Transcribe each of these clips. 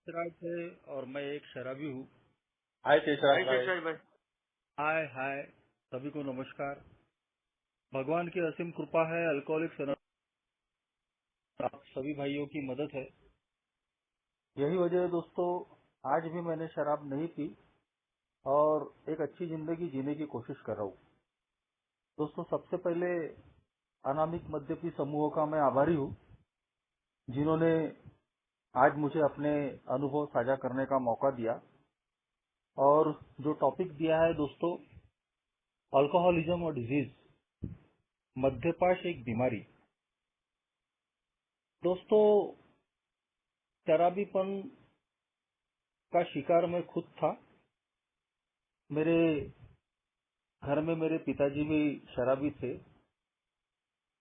चिराग है और मैं एक शराबी हूँ। हाय शेषराज हाय भाई। शेषराज भाई। हाय हाय, सभी को नमस्कार। भगवान की असीम कृपा है, अल्कोहलिक्स अनोनिमस आप सभी भाइयों की मदद है। यही वजह है दोस्तों, आज भी मैंने शराब नहीं पी और एक अच्छी जिंदगी जीने की कोशिश कर रहा हूँ। दोस्तों, सबसे पहले अनामिक मद्यपी समूहों का मैं आभारी हूँ, जिन्होंने आज मुझे अपने अनुभव साझा करने का मौका दिया। और जो टॉपिक दिया है दोस्तों, अल्कोहलिज्म और डिजीज, मद्यपाश एक बीमारी। दोस्तों, शराबीपन का शिकार मैं खुद था। मेरे घर में मेरे पिताजी भी शराबी थे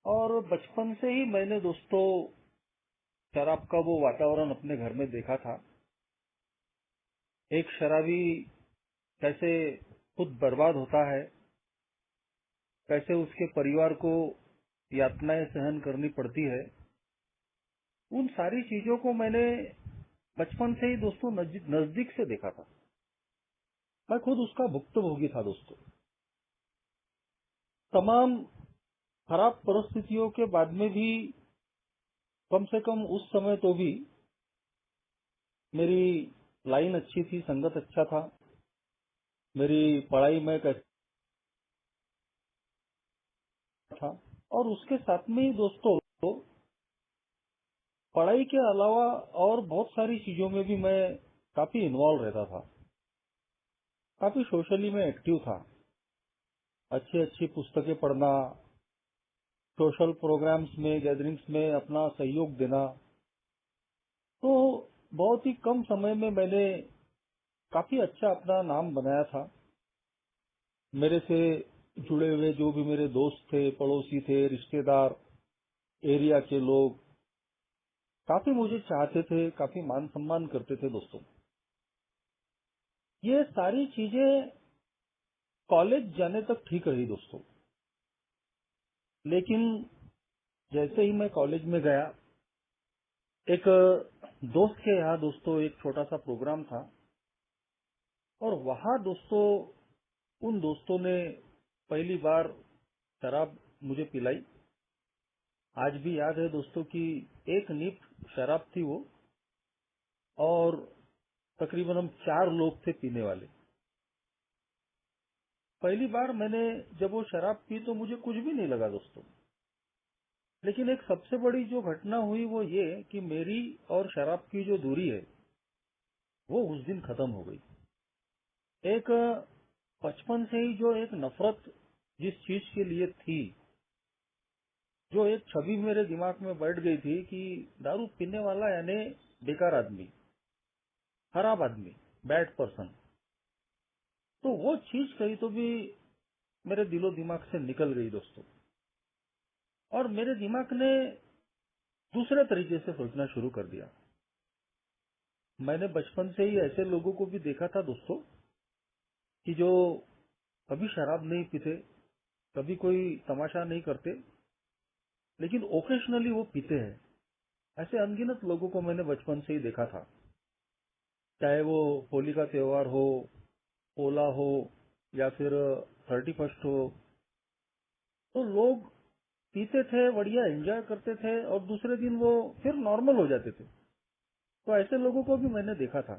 और बचपन से ही मैंने दोस्तों शराब का वो वातावरण अपने घर में देखा था। एक शराबी कैसे खुद बर्बाद होता है, कैसे उसके परिवार को यातनाएं सहन करनी पड़ती है, उन सारी चीजों को मैंने बचपन से ही दोस्तों नजदीक से देखा था। मैं खुद उसका भुक्तभोगी था दोस्तों। तमाम खराब परिस्थितियों के बाद में भी, कम से कम उस समय तो भी मेरी लाइन अच्छी थी, संगत अच्छा था, मेरी पढ़ाई में अच्छा था। और उसके साथ में ही दोस्तों, पढ़ाई के अलावा और बहुत सारी चीजों में भी मैं काफी इन्वॉल्व रहता था। काफी सोशली में एक्टिव था। अच्छी अच्छी पुस्तकें पढ़ना, सोशल प्रोग्राम्स में, गैदरिंग्स में अपना सहयोग देना। तो बहुत ही कम समय में मैंने काफी अच्छा अपना नाम बनाया था। मेरे से जुड़े हुए जो भी मेरे दोस्त थे, पड़ोसी थे, रिश्तेदार, एरिया के लोग काफी मुझे चाहते थे, काफी मान सम्मान करते थे दोस्तों। ये सारी चीजें कॉलेज जाने तक ठीक रही दोस्तों, लेकिन जैसे ही मैं कॉलेज में गया, एक दोस्त के यहाँ दोस्तों एक छोटा सा प्रोग्राम था और वहाँ दोस्तों उन दोस्तों ने पहली बार शराब मुझे पिलाई। आज भी याद है दोस्तों कि एक नीप शराब थी वो, और तकरीबन हम 4 लोग थे पीने वाले। पहली बार मैंने जब वो शराब पी तो मुझे कुछ भी नहीं लगा दोस्तों, लेकिन एक सबसे बड़ी जो घटना हुई वो ये कि मेरी और शराब की जो दूरी है वो उस दिन खत्म हो गई। एक बचपन से ही जो एक नफरत जिस चीज के लिए थी, जो एक छवि मेरे दिमाग में बैठ गई थी कि दारू पीने वाला यानी बेकार आदमी, खराब आदमी, बैड पर्सन, तो वो चीज कहीं तो भी मेरे दिलो दिमाग से निकल गई दोस्तों। और मेरे दिमाग ने दूसरे तरीके से सोचना शुरू कर दिया। मैंने बचपन से ही ऐसे लोगों को भी देखा था दोस्तों कि जो कभी शराब नहीं पीते, कभी कोई तमाशा नहीं करते, लेकिन ओकेशनली वो पीते हैं। ऐसे अनगिनत लोगों को मैंने बचपन से ही देखा था। चाहे वो होली का त्योहार हो, पोला हो, या फिर 31st हो, तो लोग पीते थे, बढ़िया एंजॉय करते थे और दूसरे दिन वो फिर नॉर्मल हो जाते थे। तो ऐसे लोगों को भी मैंने देखा था।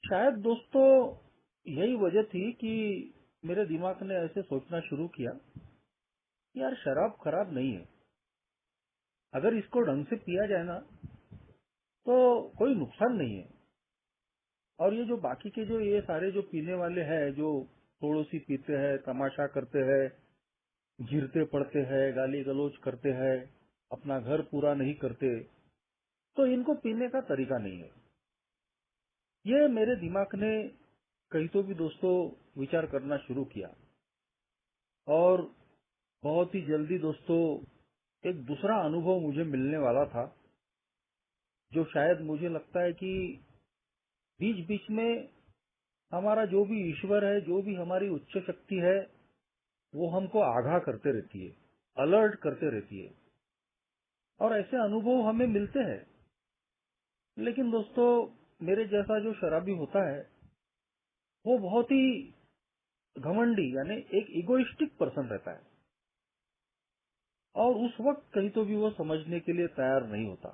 शायद दोस्तों यही वजह थी कि मेरे दिमाग ने ऐसे सोचना शुरू किया कि यार शराब खराब नहीं है, अगर इसको ढंग से पिया जाए ना तो कोई नुकसान नहीं है। और ये जो बाकी के जो ये सारे जो पीने वाले हैं, जो थोड़ी सी पीते हैं, तमाशा करते हैं, गिरते पड़ते हैं, गाली गलौज करते हैं, अपना घर पूरा नहीं करते, तो इनको पीने का तरीका नहीं है। ये मेरे दिमाग ने कहीं तो भी दोस्तों विचार करना शुरू किया। और बहुत ही जल्दी दोस्तों एक दूसरा अनुभव मुझे मिलने वाला था, जो शायद मुझे लगता है कि बीच बीच में हमारा जो भी ईश्वर है, जो भी हमारी उच्च शक्ति है, वो हमको आगाह करते रहती है, अलर्ट करते रहती है। और ऐसे अनुभव हमें मिलते हैं। लेकिन दोस्तों, मेरे जैसा जो शराबी होता है वो बहुत ही घमंडी यानी एक इगोइस्टिक पर्सन रहता है, और उस वक्त कहीं तो भी वो समझने के लिए तैयार नहीं होता।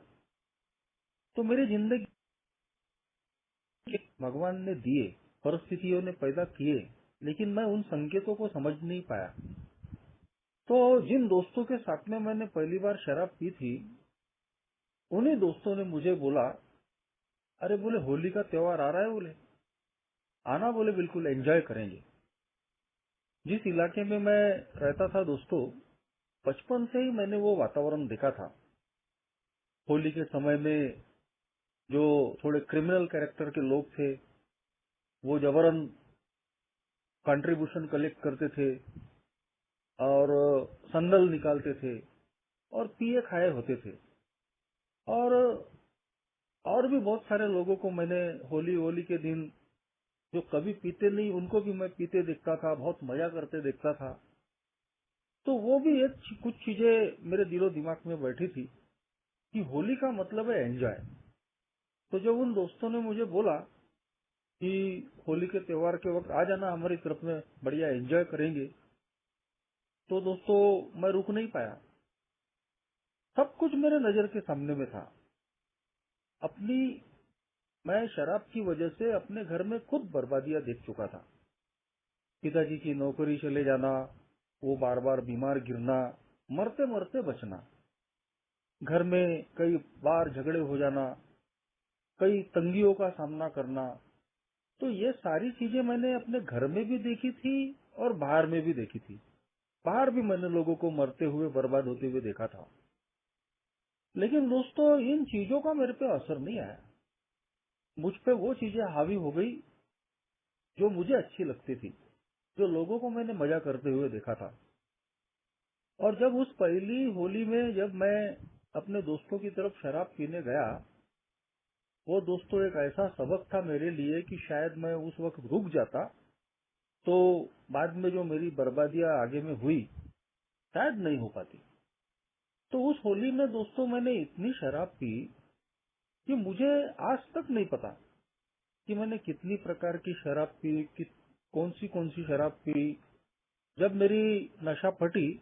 तो मेरी जिंदगी भगवान ने दिए, परिस्थितियों ने पैदा किए, लेकिन मैं उन संकेतों को समझ नहीं पाया। तो जिन दोस्तों के साथ में मैंने पहली बार शराब पी थी, उन्हीं दोस्तों ने मुझे बोला, अरे बोले होली का त्योहार आ रहा है, बोले आना, बोले बिल्कुल एंजॉय करेंगे। जिस इलाके में मैं रहता था दोस्तों, बचपन से ही मैंने वो वातावरण देखा था। होली के समय में जो थोड़े क्रिमिनल कैरेक्टर के लोग थे, वो जबरन कंट्रीब्यूशन कलेक्ट करते थे और संदल निकालते थे और पिए खाए होते थे। और भी बहुत सारे लोगों को मैंने होली होली के दिन, जो कभी पीते नहीं, उनको भी मैं पीते देखता था, बहुत मजा करते देखता था। तो वो भी एक कुछ चीजें मेरे दिलो दिमाग में बैठी थी कि होली का मतलब है एंजॉय। तो जब उन दोस्तों ने मुझे बोला कि होली के त्योहार के वक्त आ जाना हमारी तरफ में, बढ़िया एंजॉय करेंगे, तो दोस्तों मैं रुक नहीं पाया। सब कुछ मेरे नजर के सामने में था। अपनी मैं शराब की वजह से अपने घर में खुद बर्बादियां देख चुका था। पिताजी की नौकरी चले जाना, वो बार बार बीमार गिरना, मरते मरते बचना, घर में कई बार झगड़े हो जाना, कई तंगियों का सामना करना। तो ये सारी चीजें मैंने अपने घर में भी देखी थी और बाहर में भी देखी थी। बाहर भी मैंने लोगों को मरते हुए, बर्बाद होते हुए देखा था। लेकिन दोस्तों, इन चीजों का मेरे पे असर नहीं आया। मुझ पे वो चीजें हावी हो गई जो मुझे अच्छी लगती थी, जो लोगों को मैंने मजा करते हुए देखा था। और जब उस पहली होली में जब मैं अपने दोस्तों की तरफ शराब पीने गया, वो दोस्तों एक ऐसा सबक था मेरे लिए कि शायद मैं उस वक्त रुक जाता तो बाद में जो मेरी बर्बादियां आगे में हुई शायद नहीं हो पाती। तो उस होली में दोस्तों मैंने इतनी शराब पी कि मुझे आज तक नहीं पता कि मैंने कितनी प्रकार की शराब पी, कि कौन सी शराब पी। जब मेरी नशा फटी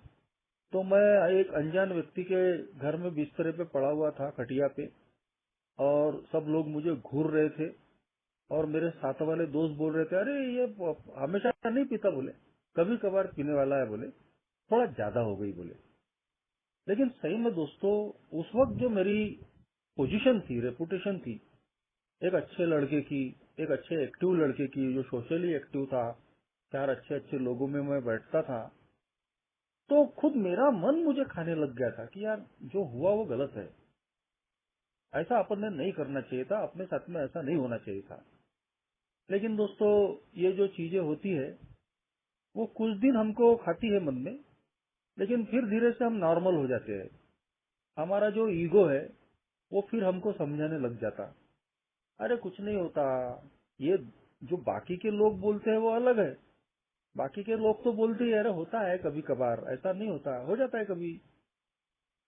तो मैं एक अनजान व्यक्ति के घर में बिस्तरे पे पड़ा हुआ था, खटिया पे, और सब लोग मुझे घूर रहे थे। और मेरे साथ वाले दोस्त बोल रहे थे, अरे ये हमेशा नहीं पीता, बोले कभी कभार पीने वाला है, बोले थोड़ा ज्यादा हो गई, बोले। लेकिन सही में दोस्तों, उस वक्त जो मेरी पोजीशन थी, रेपुटेशन थी, एक अच्छे लड़के की, एक अच्छे एक्टिव लड़के की, जो सोशली एक्टिव था, चार अच्छे अच्छे लोगों में मैं बैठता था, तो खुद मेरा मन मुझे खाने लग गया था कि यार जो हुआ वो गलत है, ऐसा अपन ने नहीं करना चाहिए था, अपने साथ में ऐसा नहीं होना चाहिए था। लेकिन दोस्तों, ये जो चीजें होती है वो कुछ दिन हमको खाती है मन में, लेकिन फिर धीरे से हम नॉर्मल हो जाते हैं। हमारा जो ईगो है वो फिर हमको समझाने लग जाता, अरे कुछ नहीं होता, ये जो बाकी के लोग बोलते हैं वो अलग है। बाकी के लोग तो बोलते ही, अरे होता है कभी कभार, ऐसा नहीं होता, हो जाता है कभी।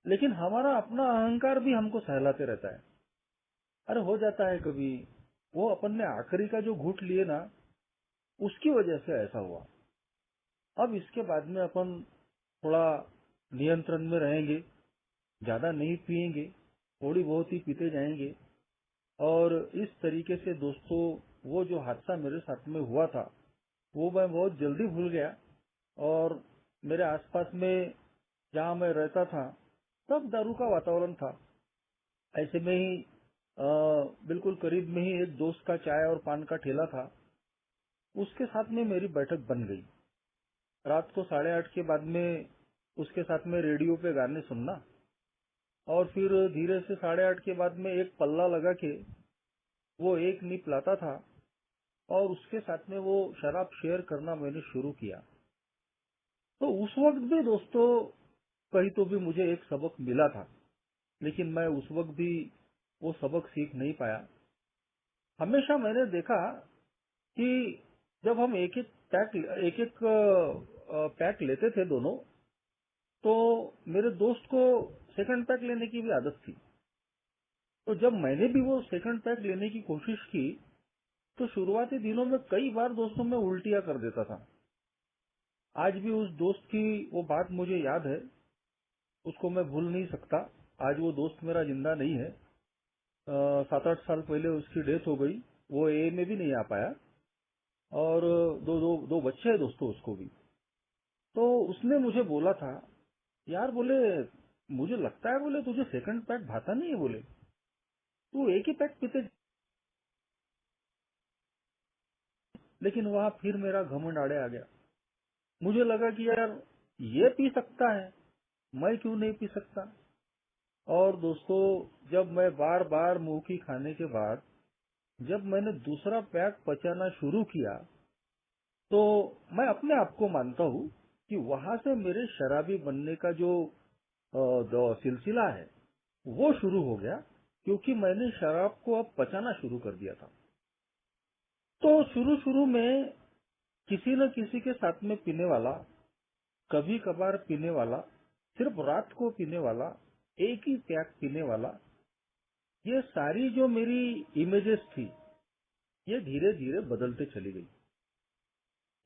लेकिन हमारा अपना अहंकार भी हमको सहलाते रहता है, अरे हो जाता है कभी। वो अपन ने आखिरी का जो घूंट लिए ना, उसकी वजह से ऐसा हुआ। अब इसके बाद में अपन थोड़ा नियंत्रण में रहेंगे, ज्यादा नहीं पिएंगे, थोड़ी बहुत ही पीते जाएंगे। और इस तरीके से दोस्तों, वो जो हादसा मेरे साथ में हुआ था वो मैं बहुत जल्दी भूल गया। और मेरे आसपास में जहाँ मैं रहता था सब दारू का वातावरण था। ऐसे में ही बिल्कुल करीब में ही एक दोस्त का चाय और पान का ठेला था, उसके साथ में मेरी बैठक बन गई। रात को 8:30 के बाद में उसके साथ में रेडियो पे गाने सुनना, और फिर धीरे से 8:30 के बाद में एक पल्ला लगा के वो एक नीप लाता था, और उसके साथ में वो शराब शेयर करना मैंने शुरू किया। तो उस वक्त भी दोस्तों कहीं तो भी मुझे एक सबक मिला था, लेकिन मैं उस वक्त भी वो सबक सीख नहीं पाया। हमेशा मैंने देखा कि जब हम एक एक पैक लेते थे दोनों, तो मेरे दोस्त को सेकंड पैक लेने की भी आदत थी। तो जब मैंने भी वो सेकंड पैक लेने की कोशिश की तो शुरुआती दिनों में कई बार दोस्तों में उल्टियां कर देता था। आज भी उस दोस्त की वो बात मुझे याद है, उसको मैं भूल नहीं सकता। आज वो दोस्त मेरा जिंदा नहीं है। 7-8 साल पहले उसकी डेथ हो गई। वो ए में भी नहीं आ पाया और दो दो दो बच्चे हैं दोस्तों उसको भी। तो उसने मुझे बोला था, यार बोले मुझे लगता है बोले तुझे सेकंड पैक भाता नहीं है, बोले तू एक ही पैक पीते। लेकिन वहां फिर मेरा घमंड आड़े आ गया। मुझे लगा कि यार ये पी सकता है, मैं क्यों नहीं पी सकता। और दोस्तों जब मैं बार बार मुंह की खाने के बाद जब मैंने दूसरा पैक पचाना शुरू किया तो मैं अपने आप को मानता हूँ कि वहां से मेरे शराबी बनने का जो सिलसिला है वो शुरू हो गया, क्योंकि मैंने शराब को अब पचाना शुरू कर दिया था। तो शुरू शुरू में किसी न किसी के साथ में पीने वाला, कभी कभार पीने वाला, सिर्फ रात को पीने वाला, एक ही पैक पीने वाला, ये सारी जो मेरी इमेजेस थी ये धीरे धीरे बदलते चली गई।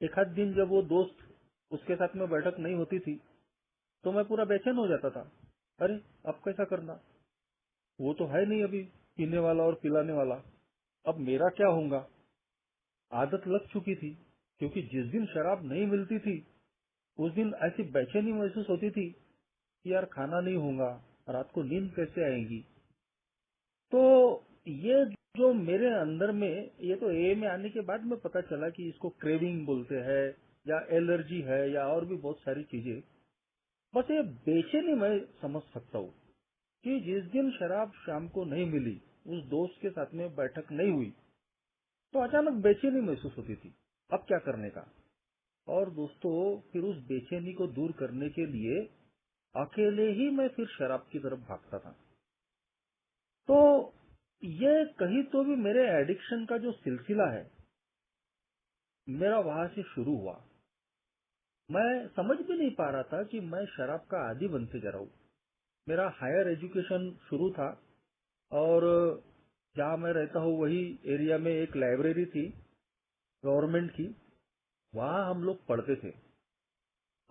एक आध दिन जब वो दोस्त उसके साथ में बैठक नहीं होती थी तो मैं पूरा बेचैन हो जाता था। अरे अब कैसा करना, वो तो है नहीं अभी पीने वाला और पिलाने वाला, अब मेरा क्या होगा। आदत लग चुकी थी, क्योंकि जिस दिन शराब नहीं मिलती थी उस दिन ऐसी बेचैनी महसूस होती थी कि यार खाना नहीं होगा, रात को नींद कैसे आएगी। तो ये जो मेरे अंदर में, ये तो ए में आने के बाद में पता चला कि इसको क्रेविंग बोलते हैं या एलर्जी है या और भी बहुत सारी चीजें। बस ये बेचैनी मैं समझ सकता हूँ कि जिस दिन शराब शाम को नहीं मिली, उस दोस्त के साथ में बैठक नहीं हुई, तो अचानक बेचैनी महसूस होती थी, अब क्या करने का। और दोस्तों फिर उस बेचैनी को दूर करने के लिए अकेले ही मैं फिर शराब की तरफ भागता था। तो ये कहीं तो भी मेरे एडिक्शन का जो सिलसिला है मेरा वहां से शुरू हुआ। मैं समझ भी नहीं पा रहा था कि मैं शराब का आदी बनते जा रहा हूँ। मेरा हायर एजुकेशन शुरू था और जहाँ मैं रहता हूँ वही एरिया में एक लाइब्रेरी थी गवर्नमेंट की, वहाँ हम लोग पढ़ते थे।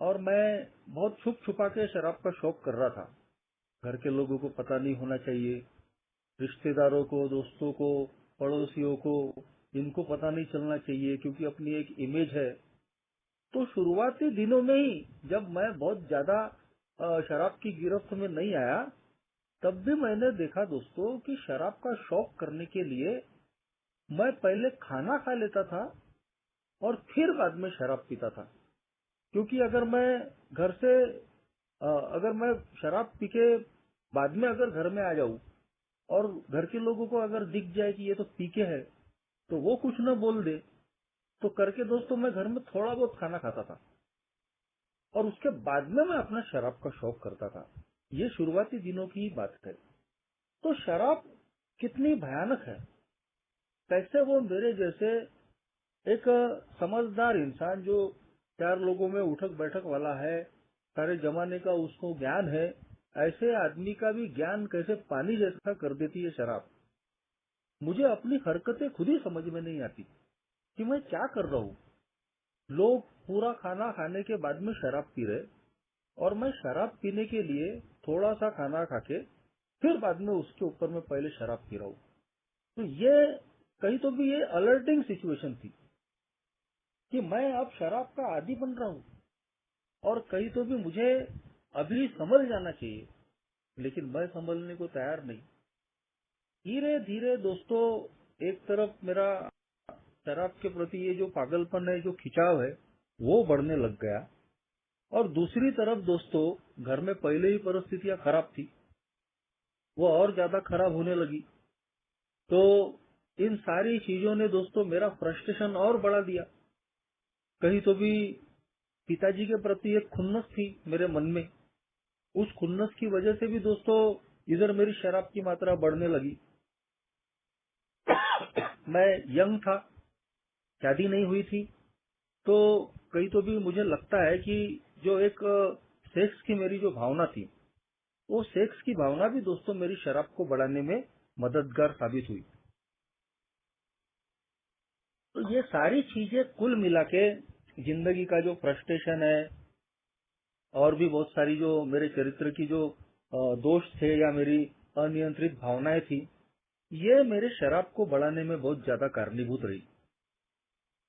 और मैं बहुत छुप छुपा के शराब का शौक कर रहा था। घर के लोगों को पता नहीं होना चाहिए, रिश्तेदारों को, दोस्तों को, पड़ोसियों को, इनको पता नहीं चलना चाहिए, क्योंकि अपनी एक इमेज है। तो शुरुआती दिनों में ही जब मैं बहुत ज्यादा शराब की गिरफ्त में नहीं आया, तब भी मैंने देखा दोस्तों कि शराब का शौक करने के लिए मैं पहले खाना खा लेता था और फिर बाद में शराब पीता था। क्योंकि अगर मैं घर से अगर मैं शराब पी के बाद में अगर घर में आ जाऊं और घर के लोगों को अगर दिख जाए कि ये तो पी के है, तो वो कुछ न बोल दे, तो करके दोस्तों मैं घर में थोड़ा बहुत खाना खाता था और उसके बाद में मैं अपना शराब का शौक करता था। ये शुरुआती दिनों की ही बात है। तो शराब कितनी भयानक है, कैसे वो मेरे जैसे एक समझदार इंसान जो 4 लोगों में उठक बैठक वाला है, सारे जमाने का उसको ज्ञान है, ऐसे आदमी का भी ज्ञान कैसे पानी जैसा कर देती है शराब। मुझे अपनी हरकतें खुद ही समझ में नहीं आती कि मैं क्या कर रहा हूँ। लोग पूरा खाना खाने के बाद में शराब पी रहे और मैं शराब पीने के लिए थोड़ा सा खाना खा के फिर बाद में उसके ऊपर मैं पहले शराब पी रहा हूँ। तो ये कहीं तो भी ये अलर्टिंग सिचुएशन थी कि मैं अब शराब का आदी बन रहा हूँ और कहीं तो भी मुझे अभी समझ जाना चाहिए, लेकिन मैं समझने को तैयार नहीं। धीरे धीरे दोस्तों एक तरफ मेरा शराब के प्रति ये जो पागलपन है, जो खिंचाव है, वो बढ़ने लग गया और दूसरी तरफ दोस्तों घर में पहले ही परिस्थितियां खराब थी, वो और ज्यादा खराब होने लगी। तो इन सारी चीजों ने दोस्तों मेरा फ्रस्ट्रेशन और बढ़ा दिया। कहीं तो भी पिताजी के प्रति एक खुन्नस थी मेरे मन में, उस खुन्नस की वजह से भी दोस्तों इधर मेरी शराब की मात्रा बढ़ने लगी। मैं यंग था, शादी नहीं हुई थी, तो कहीं तो भी मुझे लगता है कि जो एक सेक्स की मेरी जो भावना थी, वो सेक्स की भावना भी दोस्तों मेरी शराब को बढ़ाने में मददगार साबित हुई। तो ये सारी चीजें कुल मिला के जिंदगी का जो फ्रस्ट्रेशन है और भी बहुत सारी जो मेरे चरित्र की जो दोष थे या मेरी अनियंत्रित भावनाएं थी, ये मेरे शराब को बढ़ाने में बहुत ज्यादा कारणीभूत रही।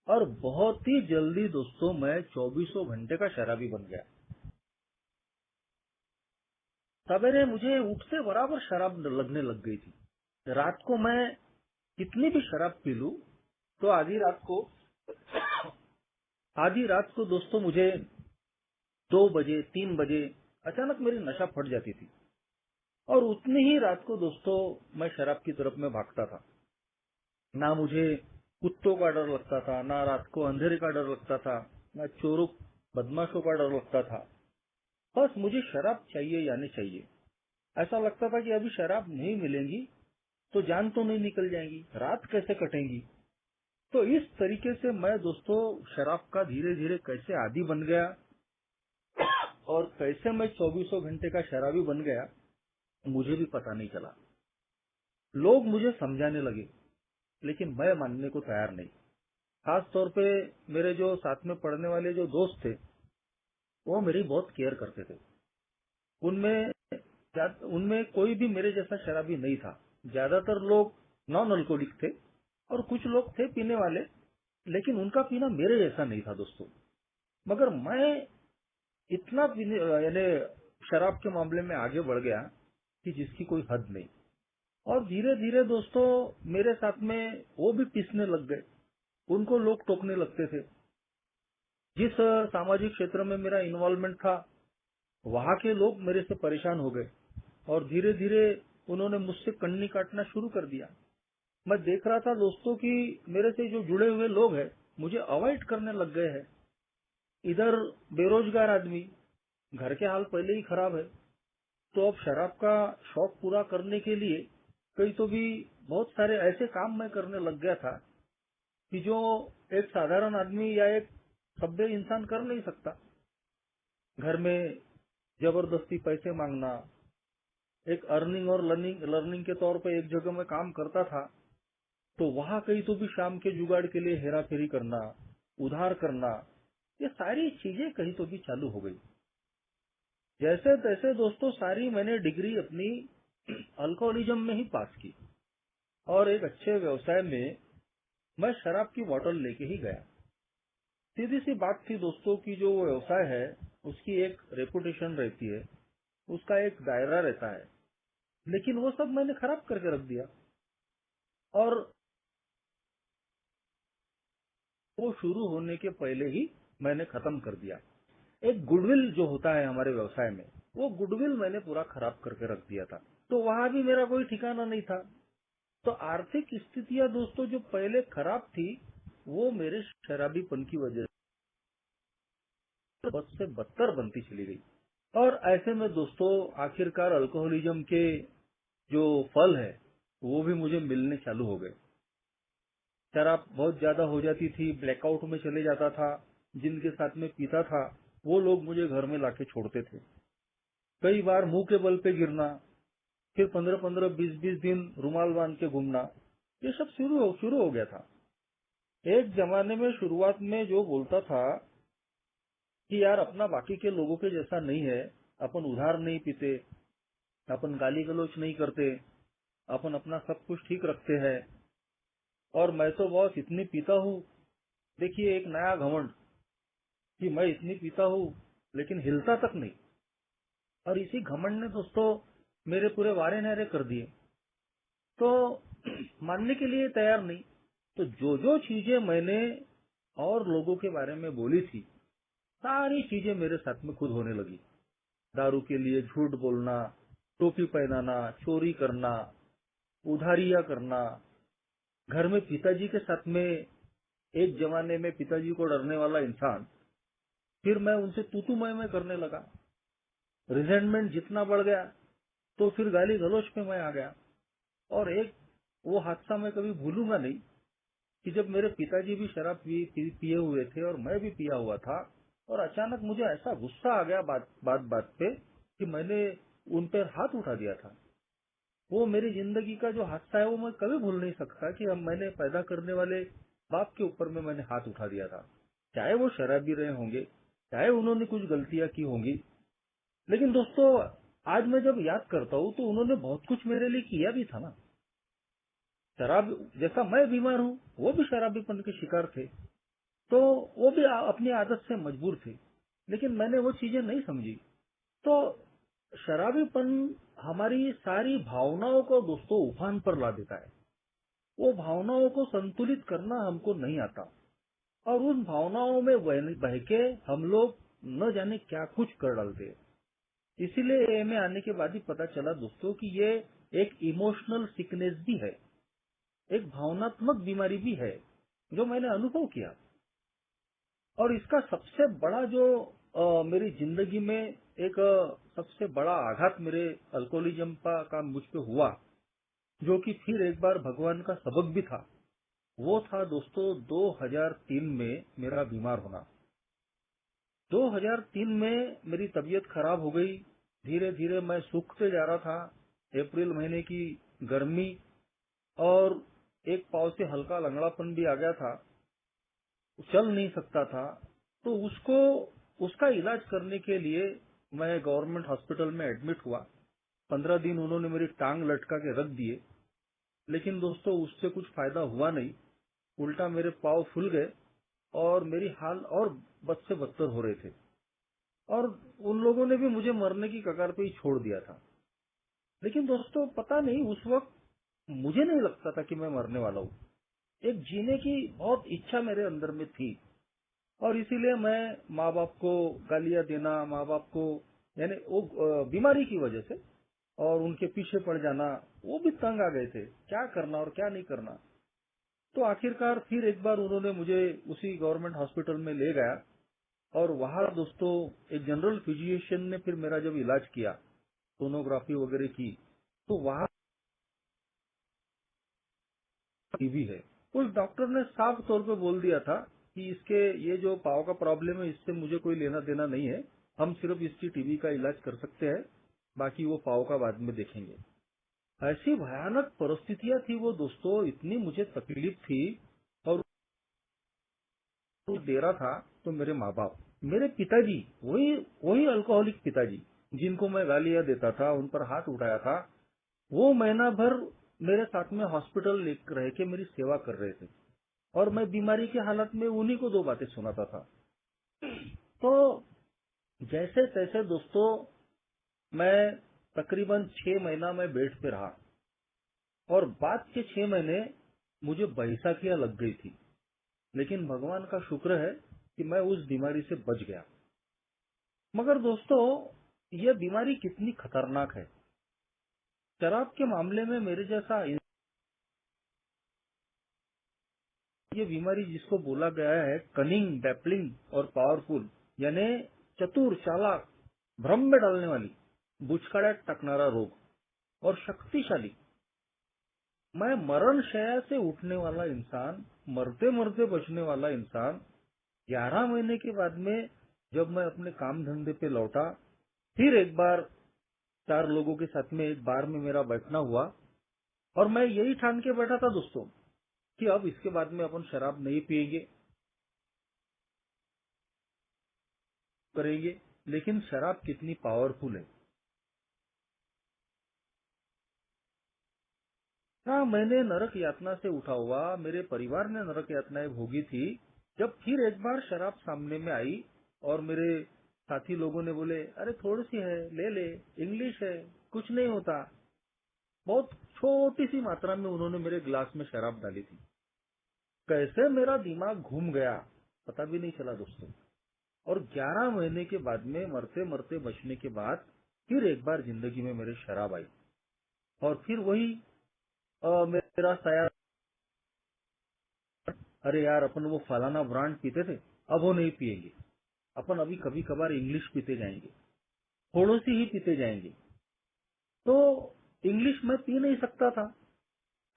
और बहुत ही जल्दी दोस्तों मैं 24 घंटे का शराबी बन गया। सवेरे मुझे उठते बराबर शराब लगने लग गई थी। रात को मैं कितनी भी शराब पी लूं तो आधी रात को दोस्तों मुझे 2 बजे 3 बजे अचानक मेरी नशा फट जाती थी। और उतनी ही रात को दोस्तों मैं शराब की तरफ में भागता था। ना मुझे कुत्तों का डर लगता था, ना रात को अंधेरे का डर लगता था, ना चोरों बदमाशों का डर लगता था। बस मुझे शराब चाहिए यानी चाहिए। ऐसा लगता था कि अभी शराब नहीं मिलेंगी तो जान तो नहीं निकल जाएगी, रात कैसे कटेंगी। तो इस तरीके से मैं दोस्तों शराब का धीरे धीरे कैसे आदी बन गया और कैसे मैं 24 घंटे का शराबी बन गया मुझे भी पता नहीं चला। लोग मुझे समझाने लगे लेकिन मैं मानने को तैयार नहीं। खास तौर पे मेरे जो साथ में पढ़ने वाले जो दोस्त थे वो मेरी बहुत केयर करते थे। उनमें उनमें कोई भी मेरे जैसा शराबी नहीं था। ज्यादातर लोग नॉन अल्कोहलिक थे और कुछ लोग थे पीने वाले, लेकिन उनका पीना मेरे जैसा नहीं था दोस्तों। मगर मैं इतना यानी शराब के मामले में आगे बढ़ गया कि जिसकी कोई हद नहीं। और धीरे धीरे दोस्तों मेरे साथ में वो भी पीसने लग गए। उनको लोग टोकने लगते थे। जिस सामाजिक क्षेत्र में मेरा इन्वॉल्वमेंट था वहां के लोग मेरे से परेशान हो गए और धीरे धीरे उन्होंने मुझसे कन्नी काटना शुरू कर दिया। मैं देख रहा था दोस्तों कि मेरे से जो जुड़े हुए लोग हैं मुझे अवॉइड करने लग गए हैं। इधर बेरोजगार आदमी, घर के हाल पहले ही खराब है, तो अब शराब का शौक पूरा करने के लिए कई तो भी बहुत सारे ऐसे काम मैं करने लग गया था कि जो एक साधारण आदमी या एक सभ्य इंसान कर नहीं सकता। घर में जबरदस्ती पैसे मांगना, एक अर्निंग और लर्निंग के तौर पर एक जगह में काम करता था तो वहां कहीं तो भी शाम के जुगाड़ के लिए हेरा फेरी करना, उधार करना, ये सारी चीजें कहीं तो भी चालू हो गई। जैसे तैसे दोस्तों सारी मैंने डिग्री अपनी अल्कोहलिज्म में ही पास की और एक अच्छे व्यवसाय में मैं शराब की बोतल लेके ही गया। सीधी सी बात थी दोस्तों की जो वो व्यवसाय है उसकी एक रेपुटेशन रहती है, उसका एक दायरा रहता है, लेकिन वो सब मैंने खराब करके रख दिया और वो शुरू होने के पहले ही मैंने खत्म कर दिया। एक गुडविल जो होता है हमारे व्यवसाय में, वो गुडविल मैंने पूरा खराब करके रख दिया था। तो वहां भी मेरा कोई ठिकाना नहीं था। तो आर्थिक स्थितियां दोस्तों जो पहले खराब थी वो मेरे शराबीपन की वजह से बद से बदतर बनती चली गई। और ऐसे में दोस्तों आखिरकार अल्कोहलिज्म के जो फल है वो भी मुझे मिलने चालू हो गए। शराब बहुत ज्यादा हो जाती थी, ब्लैकआउट में चले जाता था। जिनके साथ में पीता था वो लोग मुझे घर में लाके छोड़ते थे। कई बार मुंह के बल पे गिरना, फिर 15-15 20-20 दिन रुमाल बांध के घूमना, ये सब शुरू हो गया था। एक जमाने में शुरुआत में जो बोलता था कि यार अपना बाकी के लोगों के जैसा नहीं है, अपन उधार नहीं पीते, अपन गाली गलौज नहीं करते, अपन अपना सब कुछ ठीक रखते हैं और मैं तो बॉस इतनी पीता हूँ। देखिए एक नया घमंड कि मैं इतनी पीता हूँ लेकिन हिलता तक नहीं। और इसी घमंड ने दोस्तों मेरे पूरे वारे नारे कर दिए। तो मानने के लिए तैयार नहीं। तो जो जो चीजें मैंने और लोगों के बारे में बोली थी सारी चीजें मेरे साथ में खुद होने लगी। दारू के लिए झूठ बोलना, टोपी पहनाना, चोरी करना, उधारियां करना, घर में पिताजी के साथ में एक जमाने में पिताजी को डरने वाला इंसान फिर मैं उनसे तू मैं करने लगा। रिजेंटमेंट जितना बढ़ गया तो फिर गाली गलौज पे मैं आ गया। और एक वो हादसा मैं कभी भूलूंगा नहीं कि जब मेरे पिताजी भी शराब पिए हुए थे और मैं भी पिया हुआ था और अचानक मुझे ऐसा गुस्सा आ गया बात बात पे कि मैंने उन पर हाथ उठा दिया था। वो मेरी जिंदगी का जो हादसा है वो मैं कभी भूल नहीं सकता कि अब मैंने पैदा करने वाले बाप के ऊपर में मैंने हाथ उठा दिया था। चाहे वो शराबी रहे होंगे, चाहे उन्होंने कुछ गलतियां की होंगी, लेकिन दोस्तों आज मैं जब याद करता हूँ तो उन्होंने बहुत कुछ मेरे लिए किया भी था ना। शराब जैसा मैं बीमार हूँ, वो भी शराबीपन के शिकार थे, तो वो भी अपनी आदत से मजबूर थे, लेकिन मैंने वो चीजें नहीं समझी। तो शराबीपन हमारी सारी भावनाओं को दोस्तों उफान पर ला देता है। वो भावनाओं को संतुलित करना हमको नहीं आता, और उन भावनाओं में बह के हम लोग न जाने क्या कुछ कर डालते हैं। इसीलिए में आने के बाद ही पता चला दोस्तों कि ये एक इमोशनल सिकनेस भी है, एक भावनात्मक बीमारी भी है, जो मैंने अनुभव किया। और इसका सबसे बड़ा जो मेरी जिंदगी में एक सबसे बड़ा आघात मेरे अल्कोहलिज्म का मुझ पे हुआ, जो कि फिर एक बार भगवान का सबक भी था, वो था दोस्तों 2003 में मेरा बीमार होना। 2003 में मेरी तबीयत खराब हो गई, धीरे धीरे मैं सूखते जा रहा था। अप्रैल महीने की गर्मी, और एक पाँव से हल्का लंगड़ापन भी आ गया था, चल नहीं सकता था। तो उसका इलाज करने के लिए मैं गवर्नमेंट हॉस्पिटल में एडमिट हुआ। 15 दिन उन्होंने मेरी टांग लटका के रख दिए, लेकिन दोस्तों उससे कुछ फायदा हुआ नहीं। उल्टा मेरे पाँव फूल गए और मेरी हाल और बद से बदतर हो रहे थे, और उन लोगों ने भी मुझे मरने की कगार पे ही छोड़ दिया था। लेकिन दोस्तों पता नहीं, उस वक्त मुझे नहीं लगता था कि मैं मरने वाला हूँ। एक जीने की बहुत इच्छा मेरे अंदर में थी, और इसीलिए मैं माँ बाप को गालियां देना, माँ बाप को यानी वो बीमारी की वजह से, और उनके पीछे पड़ जाना, वो भी तंग आ गए थे क्या करना और क्या नहीं करना। तो आखिरकार फिर एक बार उन्होंने मुझे उसी गवर्नमेंट हॉस्पिटल में ले गया, और वहां दोस्तों एक जनरल फिजिशियन ने फिर मेरा जब इलाज किया, सोनोग्राफी वगैरह की, तो वहां टीबी है। उस डॉक्टर ने साफ तौर पे बोल दिया था कि इसके ये जो पाँव का प्रॉब्लम है, इससे मुझे कोई लेना देना नहीं है, हम सिर्फ इसकी टीबी का इलाज कर सकते हैं, बाकी वो पाँव का बाद में देखेंगे। ऐसी भयानक परिस्थितियां थी वो दोस्तों, इतनी मुझे तकलीफ थी। और वो दे रहा था तो मेरे माँ बाप, मेरे पिताजी, वही वही अल्कोहलिक पिताजी जिनको मैं गालियां देता था, उन पर हाथ उठाया था, वो महीना भर मेरे साथ में हॉस्पिटल रह के मेरी सेवा कर रहे थे, और मैं बीमारी की हालत में उन्हीं को दो बातें सुनाता था। तो जैसे तैसे दोस्तों मैं तकरीबन 6 महीना मैं बेड पे रहा, और बाद के 6 महीने मुझे बैसाखियां लग गई थी, लेकिन भगवान का शुक्र है कि मैं उस बीमारी से बच गया। मगर दोस्तों यह बीमारी कितनी खतरनाक है। शराब के मामले में मेरे जैसा ये बीमारी जिसको बोला गया है कनिंग, बैपलिंग और पावरफुल, यानी चतुर, चालाक, भ्रम में डालने वाली, बुचकाड़्यात टाकणारा रोग, और शक्तिशाली। मैं मरण शैया से उठने वाला इंसान, मरते मरते बचने वाला इंसान, 11 महीने के बाद में जब मैं अपने काम धंधे पे लौटा, फिर एक बार 4 लोगों के साथ में एक बार में मेरा बैठना हुआ, और मैं यही ठान के बैठा था दोस्तों कि अब इसके बाद में अपन शराब नहीं पिएंगे, करेंगे। लेकिन शराब कितनी पावरफुल है। हाँ, मैंने नरक यातना से उठा हुआ, मेरे परिवार ने नरक यातनाएं भोगी थी। जब फिर एक बार शराब सामने में आई, और मेरे साथी लोगों ने बोले, अरे थोड़ी सी है, ले ले, इंग्लिश है, कुछ नहीं होता। बहुत छोटी सी मात्रा में उन्होंने मेरे गिलास में शराब डाली थी। कैसे मेरा दिमाग घूम गया पता भी नहीं चला दोस्तों। और 11 महीने के बाद में मरते मरते बचने के बाद फिर एक बार जिंदगी में मेरे शराब आई, और फिर वही मेरा साया, अरे यार अपन वो फलाना ब्रांड पीते थे, अब वो नहीं पिएंगे, अपन अभी कभी कभार इंग्लिश पीते जाएंगे, थोड़ी सी ही पीते जाएंगे। तो इंग्लिश मैं पी नहीं सकता था,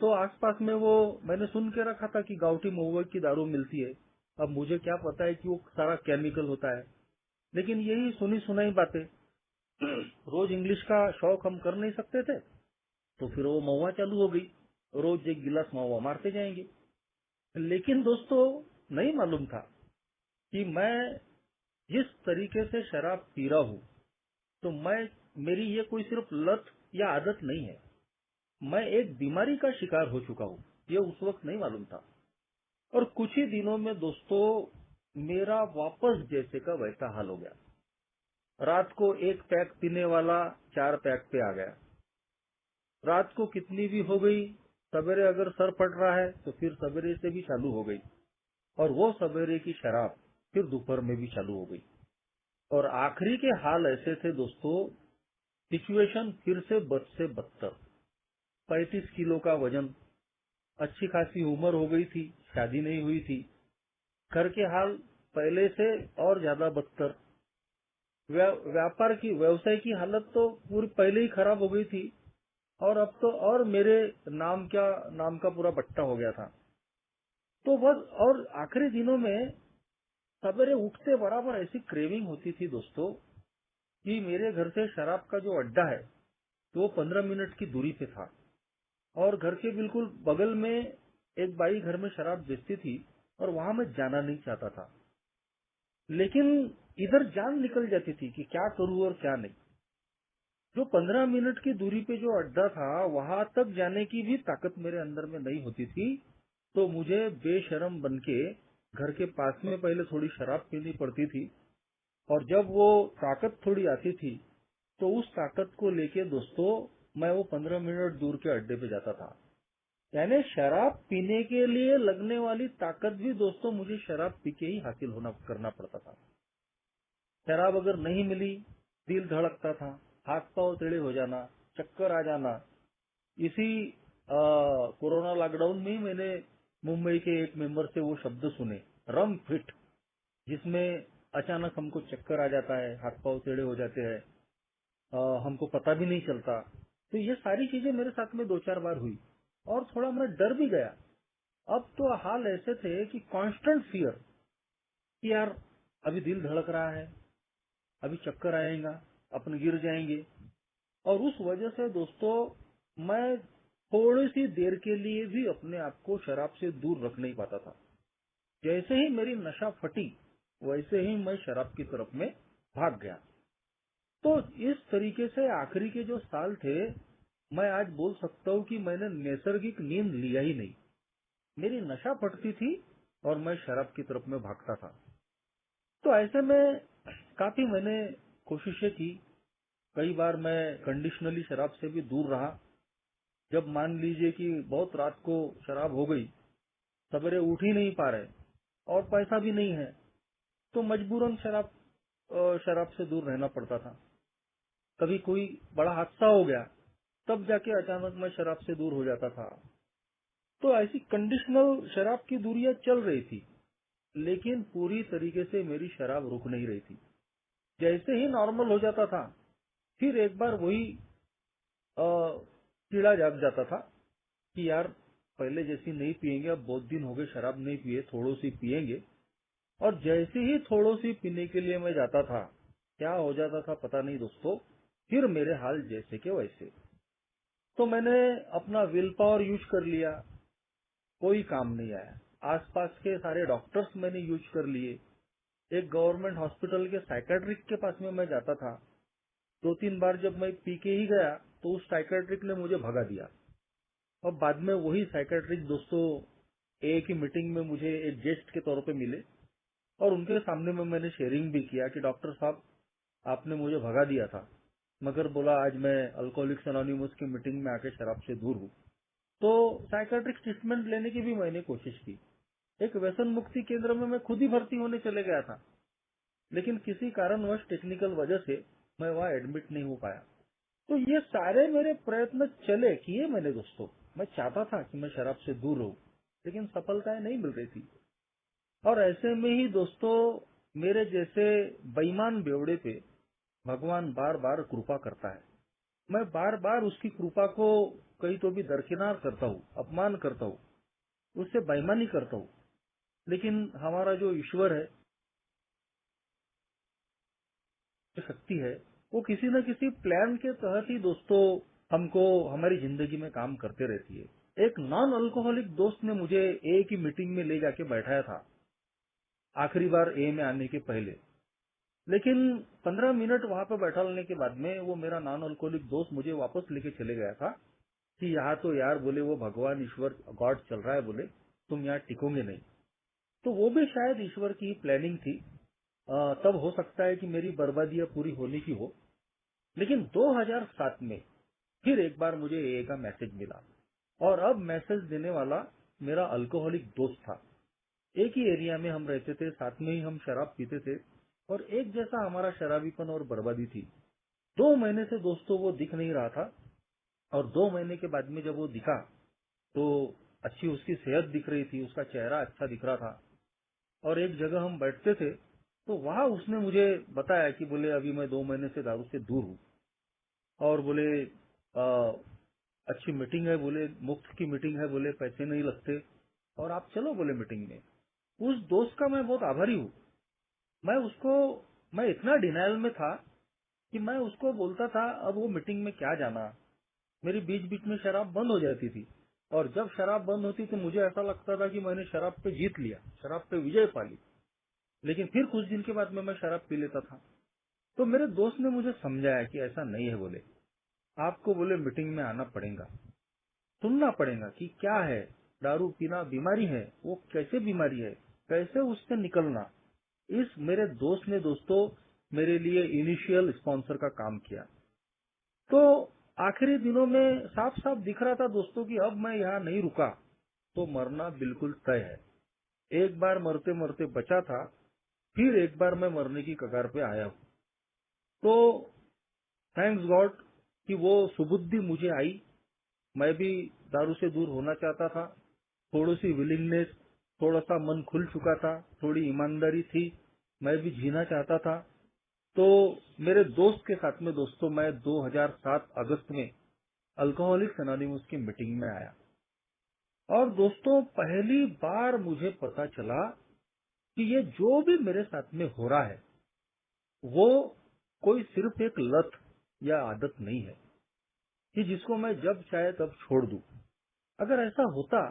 तो आसपास में वो मैंने सुन के रखा था कि गाउटी महुआ की दारू मिलती है। अब मुझे क्या पता है कि वो सारा केमिकल होता है, लेकिन यही सुनी सुनाई बातें, रोज इंग्लिश का शौक हम कर नहीं सकते थे, तो फिर वो महुआ चालू हो गई, रोज एक गिलास महुआ मारते जाएंगे। लेकिन दोस्तों नहीं मालूम था कि मैं जिस तरीके से शराब पी रहा हूँ, तो मेरी ये कोई सिर्फ लत या आदत नहीं है, मैं एक बीमारी का शिकार हो चुका हूँ। ये उस वक्त नहीं मालूम था। और कुछ ही दिनों में दोस्तों मेरा वापस जैसे का वैसा हाल हो गया। रात को 1 पैक पीने वाला 4 पैक पे आ गया। रात को कितनी भी हो गई, सवेरे अगर सर फट रहा है तो फिर सवेरे से भी चालू हो गई, और वो सवेरे की शराब फिर दोपहर में भी चालू हो गई। और आखिरी के हाल ऐसे थे दोस्तों, सिचुएशन फिर से बदतर। 35 किलो का वजन, अच्छी खासी उम्र हो गई थी, शादी नहीं हुई थी, घर के हाल पहले से और ज्यादा बदतर। व्यवसाय की हालत तो पूरी पहले ही खराब हो गई थी, और अब तो और मेरे नाम का पूरा बट्टा हो गया था। तो बस, और आखिरी दिनों में सवेरे उठते बराबर ऐसी क्रेविंग होती थी दोस्तों कि मेरे घर से शराब का जो अड्डा है तो वो 15 मिनट की दूरी पे था, और घर के बिल्कुल बगल में एक बाई घर में शराब बेचती थी, और वहां मैं जाना नहीं चाहता था। लेकिन इधर जान निकल जाती थी कि क्या करूं और क्या नहीं। जो 15 मिनट की दूरी पे जो अड्डा था, वहां तक जाने की भी ताकत मेरे अंदर में नहीं होती थी। तो मुझे बेशरम बनके घर के पास में पहले थोड़ी शराब पीनी पड़ती थी, और जब वो ताकत थोड़ी आती थी तो उस ताकत को लेके दोस्तों मैं वो 15 मिनट दूर के अड्डे पे जाता था। यानी शराब पीने के लिए लगने वाली ताकत भी दोस्तों मुझे शराब पी के ही हासिल करना पड़ता था। शराब अगर नहीं मिली, दिल धड़कता था, हाथ पांव टेढ़े हो जाना, चक्कर आ जाना। इसी कोरोना लॉकडाउन में ही मैंने मुंबई के एक मेंबर से वो शब्द सुने, रम फिट, जिसमें अचानक हमको चक्कर आ जाता है, हाथ पांव टेढ़े हो जाते हैं, हमको पता भी नहीं चलता। तो ये सारी चीजें मेरे साथ में 2-4 बार हुई, और थोड़ा मैं डर भी गया। अब तो हाल ऐसे थे कि कांस्टेंट फियर कि यार अभी दिल धड़क रहा है, अभी चक्कर आएगा, अपन गिर जाएंगे। और उस वजह से दोस्तों मैं थोड़ी सी देर के लिए भी अपने आप को शराब से दूर रख नहीं पाता था। जैसे ही मेरी नशा फटी, वैसे ही मैं शराब की तरफ में भाग गया। तो इस तरीके से आखिरी के जो साल थे, मैं आज बोल सकता हूँ कि मैंने नैसर्गिक नींद लिया ही नहीं। मेरी नशा फटती थी और मैं शराब की तरफ में भागता था। तो ऐसे में काफी मैंने कोशिशें की। कई बार मैं कंडीशनली शराब से भी दूर रहा। जब मान लीजिए कि बहुत रात को शराब हो गई, सवेरे उठ ही नहीं पा रहे और पैसा भी नहीं है, तो मजबूरन शराब से दूर रहना पड़ता था। कभी कोई बड़ा हादसा हो गया, तब जाके अचानक मैं शराब से दूर हो जाता था। तो ऐसी कंडीशनल शराब की दूरियां चल रही थी, लेकिन पूरी तरीके से मेरी शराब रुक नहीं रही थी। जैसे ही नॉर्मल हो जाता था, फिर एक बार वही कीड़ा जाग जाता था कि यार पहले जैसी नहीं पिएंगे, अब बहुत दिन हो गए शराब नहीं पिए, थोड़ो सी पिएंगे। और जैसे ही थोड़ो सी पीने के लिए मैं जाता था, क्या हो जाता था पता नहीं दोस्तों, फिर मेरे हाल जैसे के वैसे। तो मैंने अपना विल पावर यूज कर लिया, कोई काम नहीं आया। आसपास के सारे डॉक्टर्स मैंने यूज कर लिए। एक गवर्नमेंट हॉस्पिटल के साइकेट्रिक के पास में मैं जाता था। 2-3 बार जब मैं पी के ही गया तो उस साइकेट्रिक ने मुझे भगा दिया। और बाद में वही साइकेट्रिक दोस्तों एक ही मीटिंग में मुझे एक गेस्ट के तौर पे मिले, और उनके सामने में मैंने शेयरिंग भी किया कि डॉक्टर साहब आपने मुझे भगा दिया था, मगर बोला आज मैं अल्कोहलिक्स एनोनिमस की मीटिंग में आके शराब से दूर हूँ। तो साइकेट्रिक ट्रीटमेंट लेने की भी मैंने कोशिश की। एक व्यसन मुक्ति केंद्र में मैं खुद ही भर्ती होने चले गया था, लेकिन किसी कारणवश टेक्निकल वजह से मैं वहां एडमिट नहीं हो पाया। तो ये सारे मेरे प्रयत्न किए मैंने दोस्तों। मैं चाहता था कि मैं शराब से दूर रहूं, लेकिन सफलताएं नहीं मिल रही थी। और ऐसे में ही दोस्तों मेरे जैसे बेईमान बेवड़े पे भगवान बार बार कृपा करता है। मैं बार बार उसकी कृपा को कहीं तो भी दरकिनार करता हूँ, अपमान करता हूँ, उससे बेईमानी करता हूँ। लेकिन हमारा जो ईश्वर है, जो शक्ति है, वो किसी न किसी प्लान के तहत ही दोस्तों हमको हमारी जिंदगी में काम करते रहती है। एक नॉन अल्कोहलिक दोस्त ने मुझे ए की मीटिंग में ले जाके बैठाया था आखिरी बार ए में आने के पहले, लेकिन 15 मिनट वहां पे बैठाने के बाद में वो मेरा नॉन अल्कोहलिक दोस्त मुझे वापस लेके चले गया था कि यहाँ तो यार बोले वो भगवान ईश्वर गॉड चल रहा है, बोले तुम यहाँ टिकोगे नहीं। तो वो भी शायद ईश्वर की प्लानिंग थी। तब हो सकता है कि मेरी बर्बादियां पूरी होने की हो। लेकिन 2007 में फिर एक बार मुझे ए का मैसेज मिला, और अब मैसेज देने वाला मेरा अल्कोहलिक दोस्त था। एक ही एरिया में हम रहते थे, साथ में ही हम शराब पीते थे, और एक जैसा हमारा शराबीपन और बर्बादी थी। 2 महीने से दोस्तों वो दिख नहीं रहा था, और 2 महीने के बाद में जब वो दिखा तो अच्छी उसकी सेहत दिख रही थी, उसका चेहरा अच्छा दिख रहा था। और एक जगह हम बैठते थे तो वहां उसने मुझे बताया कि बोले अभी मैं 2 महीने से दारू से दूर हूँ, और बोले अच्छी मीटिंग है, बोले मुफ्त की मीटिंग है, बोले पैसे नहीं लगते, और आप चलो बोले मीटिंग में। उस दोस्त का मैं बहुत आभारी हूँ। मैं इतना डिनायल में था कि मैं उसको बोलता था अब वो मीटिंग में क्या जाना। मेरी बीच बीच में शराब बंद हो जाती थी, और जब शराब बंद होती तो मुझे ऐसा लगता था कि मैंने शराब पे जीत लिया, शराब पे विजय पा ली। लेकिन फिर कुछ दिन के बाद में मैं शराब पी लेता था। तो मेरे दोस्त ने मुझे समझाया कि ऐसा नहीं है, बोले आपको बोले मीटिंग में आना पड़ेगा, सुनना पड़ेगा कि क्या है दारू पीना बीमारी है, वो कैसे बीमारी है, कैसे उससे निकलना। इस मेरे दोस्त ने दोस्तों मेरे लिए इनिशियल स्पॉन्सर का काम किया। तो आखिरी दिनों में साफ साफ दिख रहा था दोस्तों कि अब मैं यहाँ नहीं रुका तो मरना बिल्कुल तय है। एक बार मरते मरते बचा था, फिर एक बार मैं मरने की कगार पे आया हूँ। तो थैंक्स गॉड कि वो सुबुद्धि मुझे आई। मैं भी दारू से दूर होना चाहता था, थोड़ी सी विलिंगनेस, थोड़ा सा मन खुल चुका था, थोड़ी ईमानदारी थी, मैं भी जीना चाहता था। तो मेरे दोस्त के साथ में दोस्तों मैं 2007 अगस्त में अल्कोहलिक्स एनोनिमस की मीटिंग में आया, और दोस्तों पहली बार मुझे पता चला कि ये जो भी मेरे साथ में हो रहा है वो कोई सिर्फ एक लत या आदत नहीं है कि जिसको मैं जब चाहे तब छोड़ दूं। अगर ऐसा होता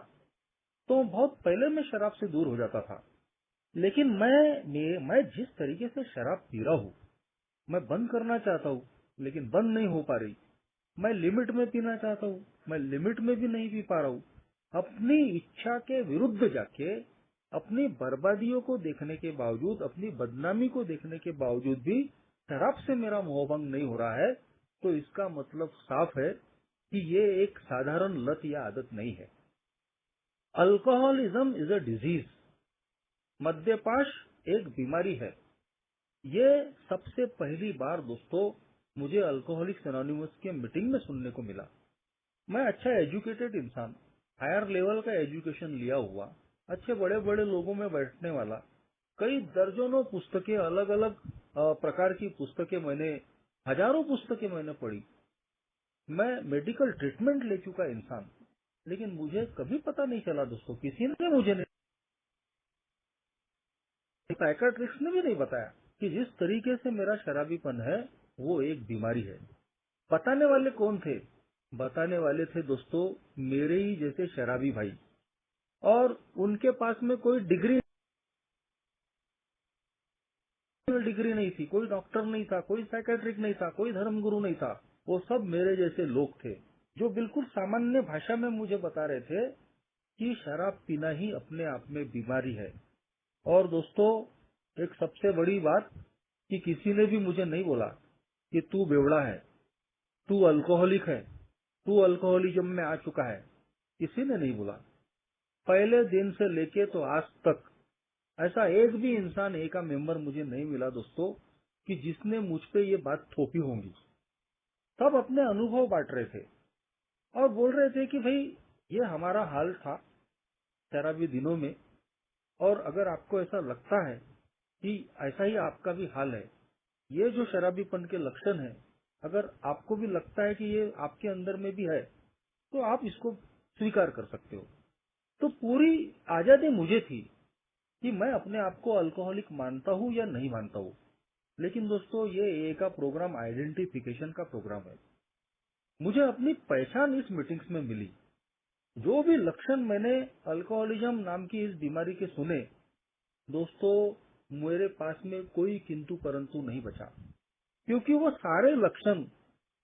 तो बहुत पहले मैं शराब से दूर हो जाता था। लेकिन मैं जिस तरीके से शराब पी रहा हूँ, मैं बंद करना चाहता हूँ लेकिन बंद नहीं हो पा रही। मैं लिमिट में पीना चाहता हूँ, मैं लिमिट में भी नहीं पी पा रहा हूँ। अपनी इच्छा के विरुद्ध जाके अपनी बर्बादियों को देखने के बावजूद, अपनी बदनामी को देखने के बावजूद भी शराब से मेरा मोहभंग नहीं हो रहा है, तो इसका मतलब साफ है कि ये एक साधारण लत या आदत नहीं है। Alcoholism is a disease. मद्यपाश एक बीमारी है। ये सबसे पहली बार दोस्तों मुझे अल्कोहलिक्स एनोनिमस के मीटिंग में सुनने को मिला। मैं अच्छा एजुकेटेड इंसान, हायर लेवल का एजुकेशन लिया हुआ, अच्छे बड़े बड़े लोगों में बैठने वाला, कई दर्जनों पुस्तकें, अलग अलग प्रकार की पुस्तकें मैंने, हजारों पुस्तकें मैंने पढ़ी। मैं मेडिकल ट्रीटमेंट ले चुका इंसान, लेकिन मुझे कभी पता नहीं चला दोस्तों, किसी ने मुझे नहीं, साइकाट्रिस्ट ने भी नहीं बताया कि जिस तरीके से मेरा शराबीपन है वो एक बीमारी है। बताने वाले कौन थे? बताने वाले थे दोस्तों मेरे ही जैसे शराबी भाई, और उनके पास में कोई डिग्री नहीं थी, कोई डॉक्टर नहीं था, कोई साइकेट्रिक नहीं था, कोई धर्मगुरु नहीं था। वो सब मेरे जैसे लोग थे जो बिल्कुल सामान्य भाषा में मुझे बता रहे थे कि शराब पीना ही अपने आप में बीमारी है। और दोस्तों एक सबसे बड़ी बात कि किसी ने भी मुझे नहीं बोला कि तू बेवड़ा है, तू अल्कोहलिक है, तू अल्कोहलिज्म में आ चुका है। किसी ने नहीं बोला। पहले दिन से लेके तो आज तक ऐसा एक भी इंसान, एक का मेंबर मुझे नहीं मिला दोस्तों कि जिसने मुझ पे ये बात थोपी होंगी। सब अपने अनुभव बांट रहे थे और बोल रहे थे कि भाई ये हमारा हाल था शराबी दिनों में, और अगर आपको ऐसा लगता है कि ऐसा ही आपका भी हाल है, ये जो शराबीपन के लक्षण है, अगर आपको भी लगता है कि ये आपके अंदर में भी है तो आप इसको स्वीकार कर सकते हो। तो पूरी आजादी मुझे थी कि मैं अपने आप को अल्कोहलिक मानता हूँ या नहीं मानता हूँ। लेकिन दोस्तों ये ए का प्रोग्राम आइडेंटिफिकेशन का प्रोग्राम है। मुझे अपनी पहचान इस मीटिंग्स में मिली। जो भी लक्षण मैंने अल्कोहलिज्म नाम की इस बीमारी के सुने, दोस्तों मेरे पास में कोई किंतु परंतु नहीं बचा, क्योंकि वो सारे लक्षण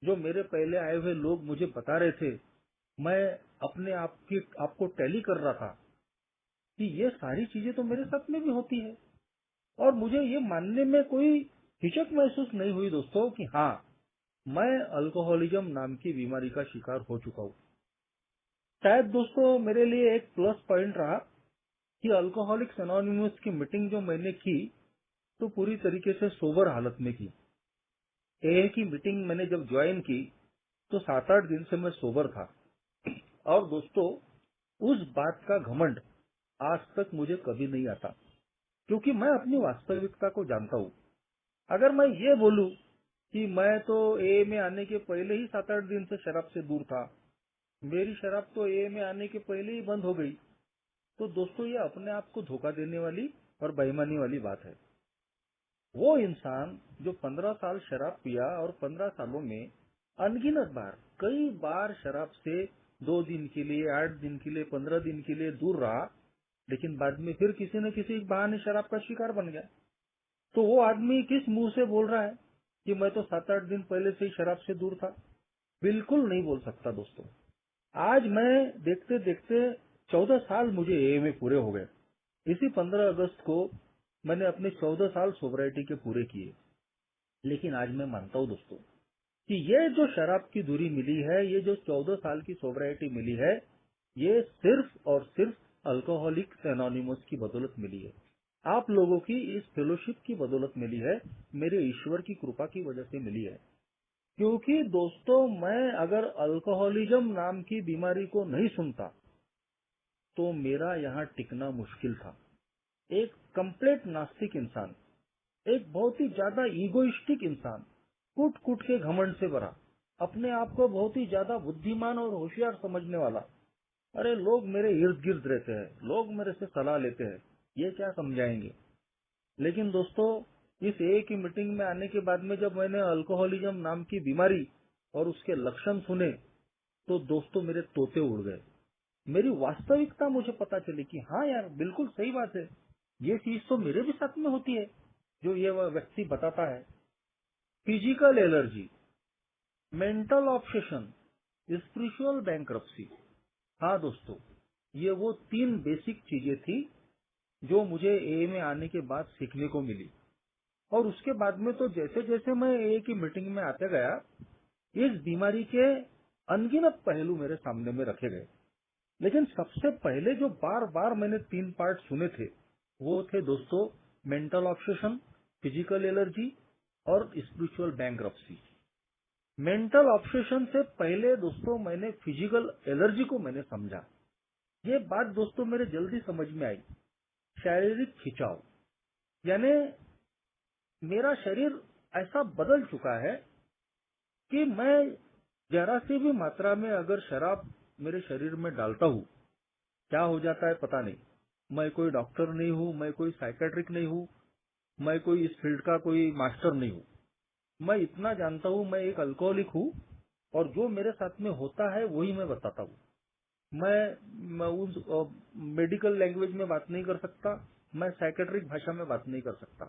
जो मेरे पहले आए हुए लोग मुझे बता रहे थे, मैं अपने आपको टैली कर रहा था कि ये सारी चीजें तो मेरे साथ में भी होती है। और मुझे ये मानने में कोई हिचक महसूस नहीं हुई दोस्तों कि हाँ, मैं अल्कोहलिज्म नाम की बीमारी का शिकार हो चुका हूँ। शायद दोस्तों मेरे लिए एक प्लस पॉइंट रहा कि अल्कोहलिक्स एनोनिमस की मीटिंग जो मैंने की, तो पूरी तरीके से सोबर हालत में की। एए की मीटिंग मैंने जब ज्वाइन की तो 7-8 दिन से मैं सोबर था। और दोस्तों उस बात का घमंड आज तक मुझे कभी नहीं आता, क्योंकि मैं अपनी वास्तविकता को जानता हूँ। अगर मैं ये बोलूं कि मैं तो एए में आने के पहले ही 7-8 दिन से शराब से दूर था, मेरी शराब तो एए में आने के पहले ही बंद हो गई, तो दोस्तों ये अपने आप को धोखा देने वाली और बेईमानी वाली बात है। वो इंसान जो 15 साल शराब पिया और 15 सालों में अनगिनत बार, कई बार शराब से 2 दिन के लिए, 8 दिन के लिए, 15 दिन के लिए दूर रहा, लेकिन बाद में फिर किसी न किसी बहाने शराब का शिकार बन गया, तो वो आदमी किस मुंह से बोल रहा है कि मैं तो 7-8 दिन पहले से ही शराब से दूर था? बिल्कुल नहीं बोल सकता दोस्तों। आज मैं देखते देखते 14 साल मुझे एए में पूरे हो गए। इसी 15 अगस्त को मैंने अपने 14 साल सोबराइटी के पूरे किए। लेकिन आज मैं मानता हूँ दोस्तों कि ये जो शराब की दूरी मिली है, ये जो 14 साल की सोबराइटी मिली है, ये सिर्फ और सिर्फ अल्कोहलिक्स एनोनिमस की बदौलत मिली है। आप लोगों की इस फेलोशिप की बदौलत मिली है, मेरे ईश्वर की कृपा की वजह से मिली है। क्योंकि दोस्तों मैं अगर अल्कोहलिज्म नाम की बीमारी को नहीं सुनता तो मेरा यहाँ टिकना मुश्किल था। एक कंप्लीट नास्तिक इंसान, एक बहुत ही ज्यादा ईगोइस्टिक इंसान, कूट कूट के घमंड से भरा, अपने आप को बहुत ही ज्यादा बुद्धिमान और होशियार समझने वाला। अरे लोग मेरे इर्द गिर्द रहते हैं, लोग मेरे से सलाह लेते हैं, ये क्या समझाएंगे। लेकिन दोस्तों इस ए की मीटिंग में आने के बाद में जब मैंने अल्कोहलिज्म नाम की बीमारी और उसके लक्षण सुने, तो दोस्तों मेरे तोते उड़ गए। मेरी वास्तविकता मुझे पता चली कि हाँ यार, बिल्कुल सही बात है, ये चीज तो मेरे भी साथ में होती है जो ये वह व्यक्ति बताता है। Physical allergy, mental obsession, spiritual bankruptcy. हाँ दोस्तों, ये वो 3 बेसिक चीजें थी जो मुझे ए में आने के बाद सीखने को मिली। और उसके बाद में तो जैसे जैसे मैं ए की मीटिंग में आते गया, इस बीमारी के अनगिनत पहलू मेरे सामने में रखे गए। लेकिन सबसे पहले जो बार बार मैंने 3 पार्ट सुने थे, वो थे दोस्तों मेंटल ऑब्सेशन, फिजिकल एलर्जी और स्पिरिचुअल बैंक्रप्सी। मेंटल ऑब्सेशन से पहले दोस्तों मैंने फिजिकल एलर्जी को मैंने समझा। ये बात दोस्तों मेरे जल्दी समझ में आई। शारीरिक खिंचाव, यानी मेरा शरीर ऐसा बदल चुका है कि मैं जरा सी भी मात्रा में अगर शराब मेरे शरीर में डालता हूँ, क्या हो जाता है पता नहीं। मैं कोई डॉक्टर नहीं हूँ, मैं कोई साइकेट्रिक नहीं हूँ, मैं कोई इस फील्ड का कोई मास्टर नहीं हूँ। मैं इतना जानता हूँ, मैं एक अल्कोहलिक हूँ और जो मेरे साथ में होता है वही मैं बताता हूँ। मैं उस मेडिकल लैंग्वेज में बात नहीं कर सकता, मैं साइकेट्रिक भाषा में बात नहीं कर सकता।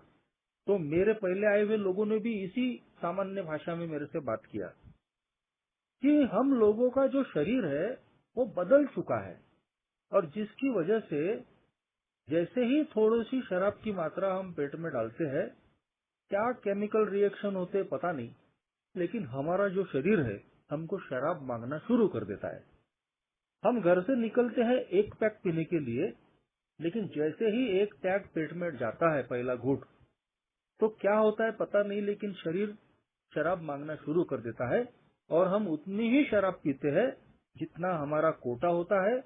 तो मेरे पहले आए हुए लोगों ने भी इसी सामान्य भाषा में मेरे से बात किया कि हम लोगों का जो शरीर है वो बदल चुका है, और जिसकी वजह से जैसे ही थोड़ी सी शराब की मात्रा हम पेट में डालते हैं, क्या केमिकल रिएक्शन होते पता नहीं, लेकिन हमारा जो शरीर है हमको शराब मांगना शुरू कर देता है। हम घर से निकलते हैं 1 पैक पीने के लिए, लेकिन जैसे ही 1 पैक पेट में जाता है पहला घूंट, तो क्या होता है पता नहीं, लेकिन शरीर शराब मांगना शुरू कर देता है और हम उतनी ही शराब पीते हैं जितना हमारा कोटा होता है।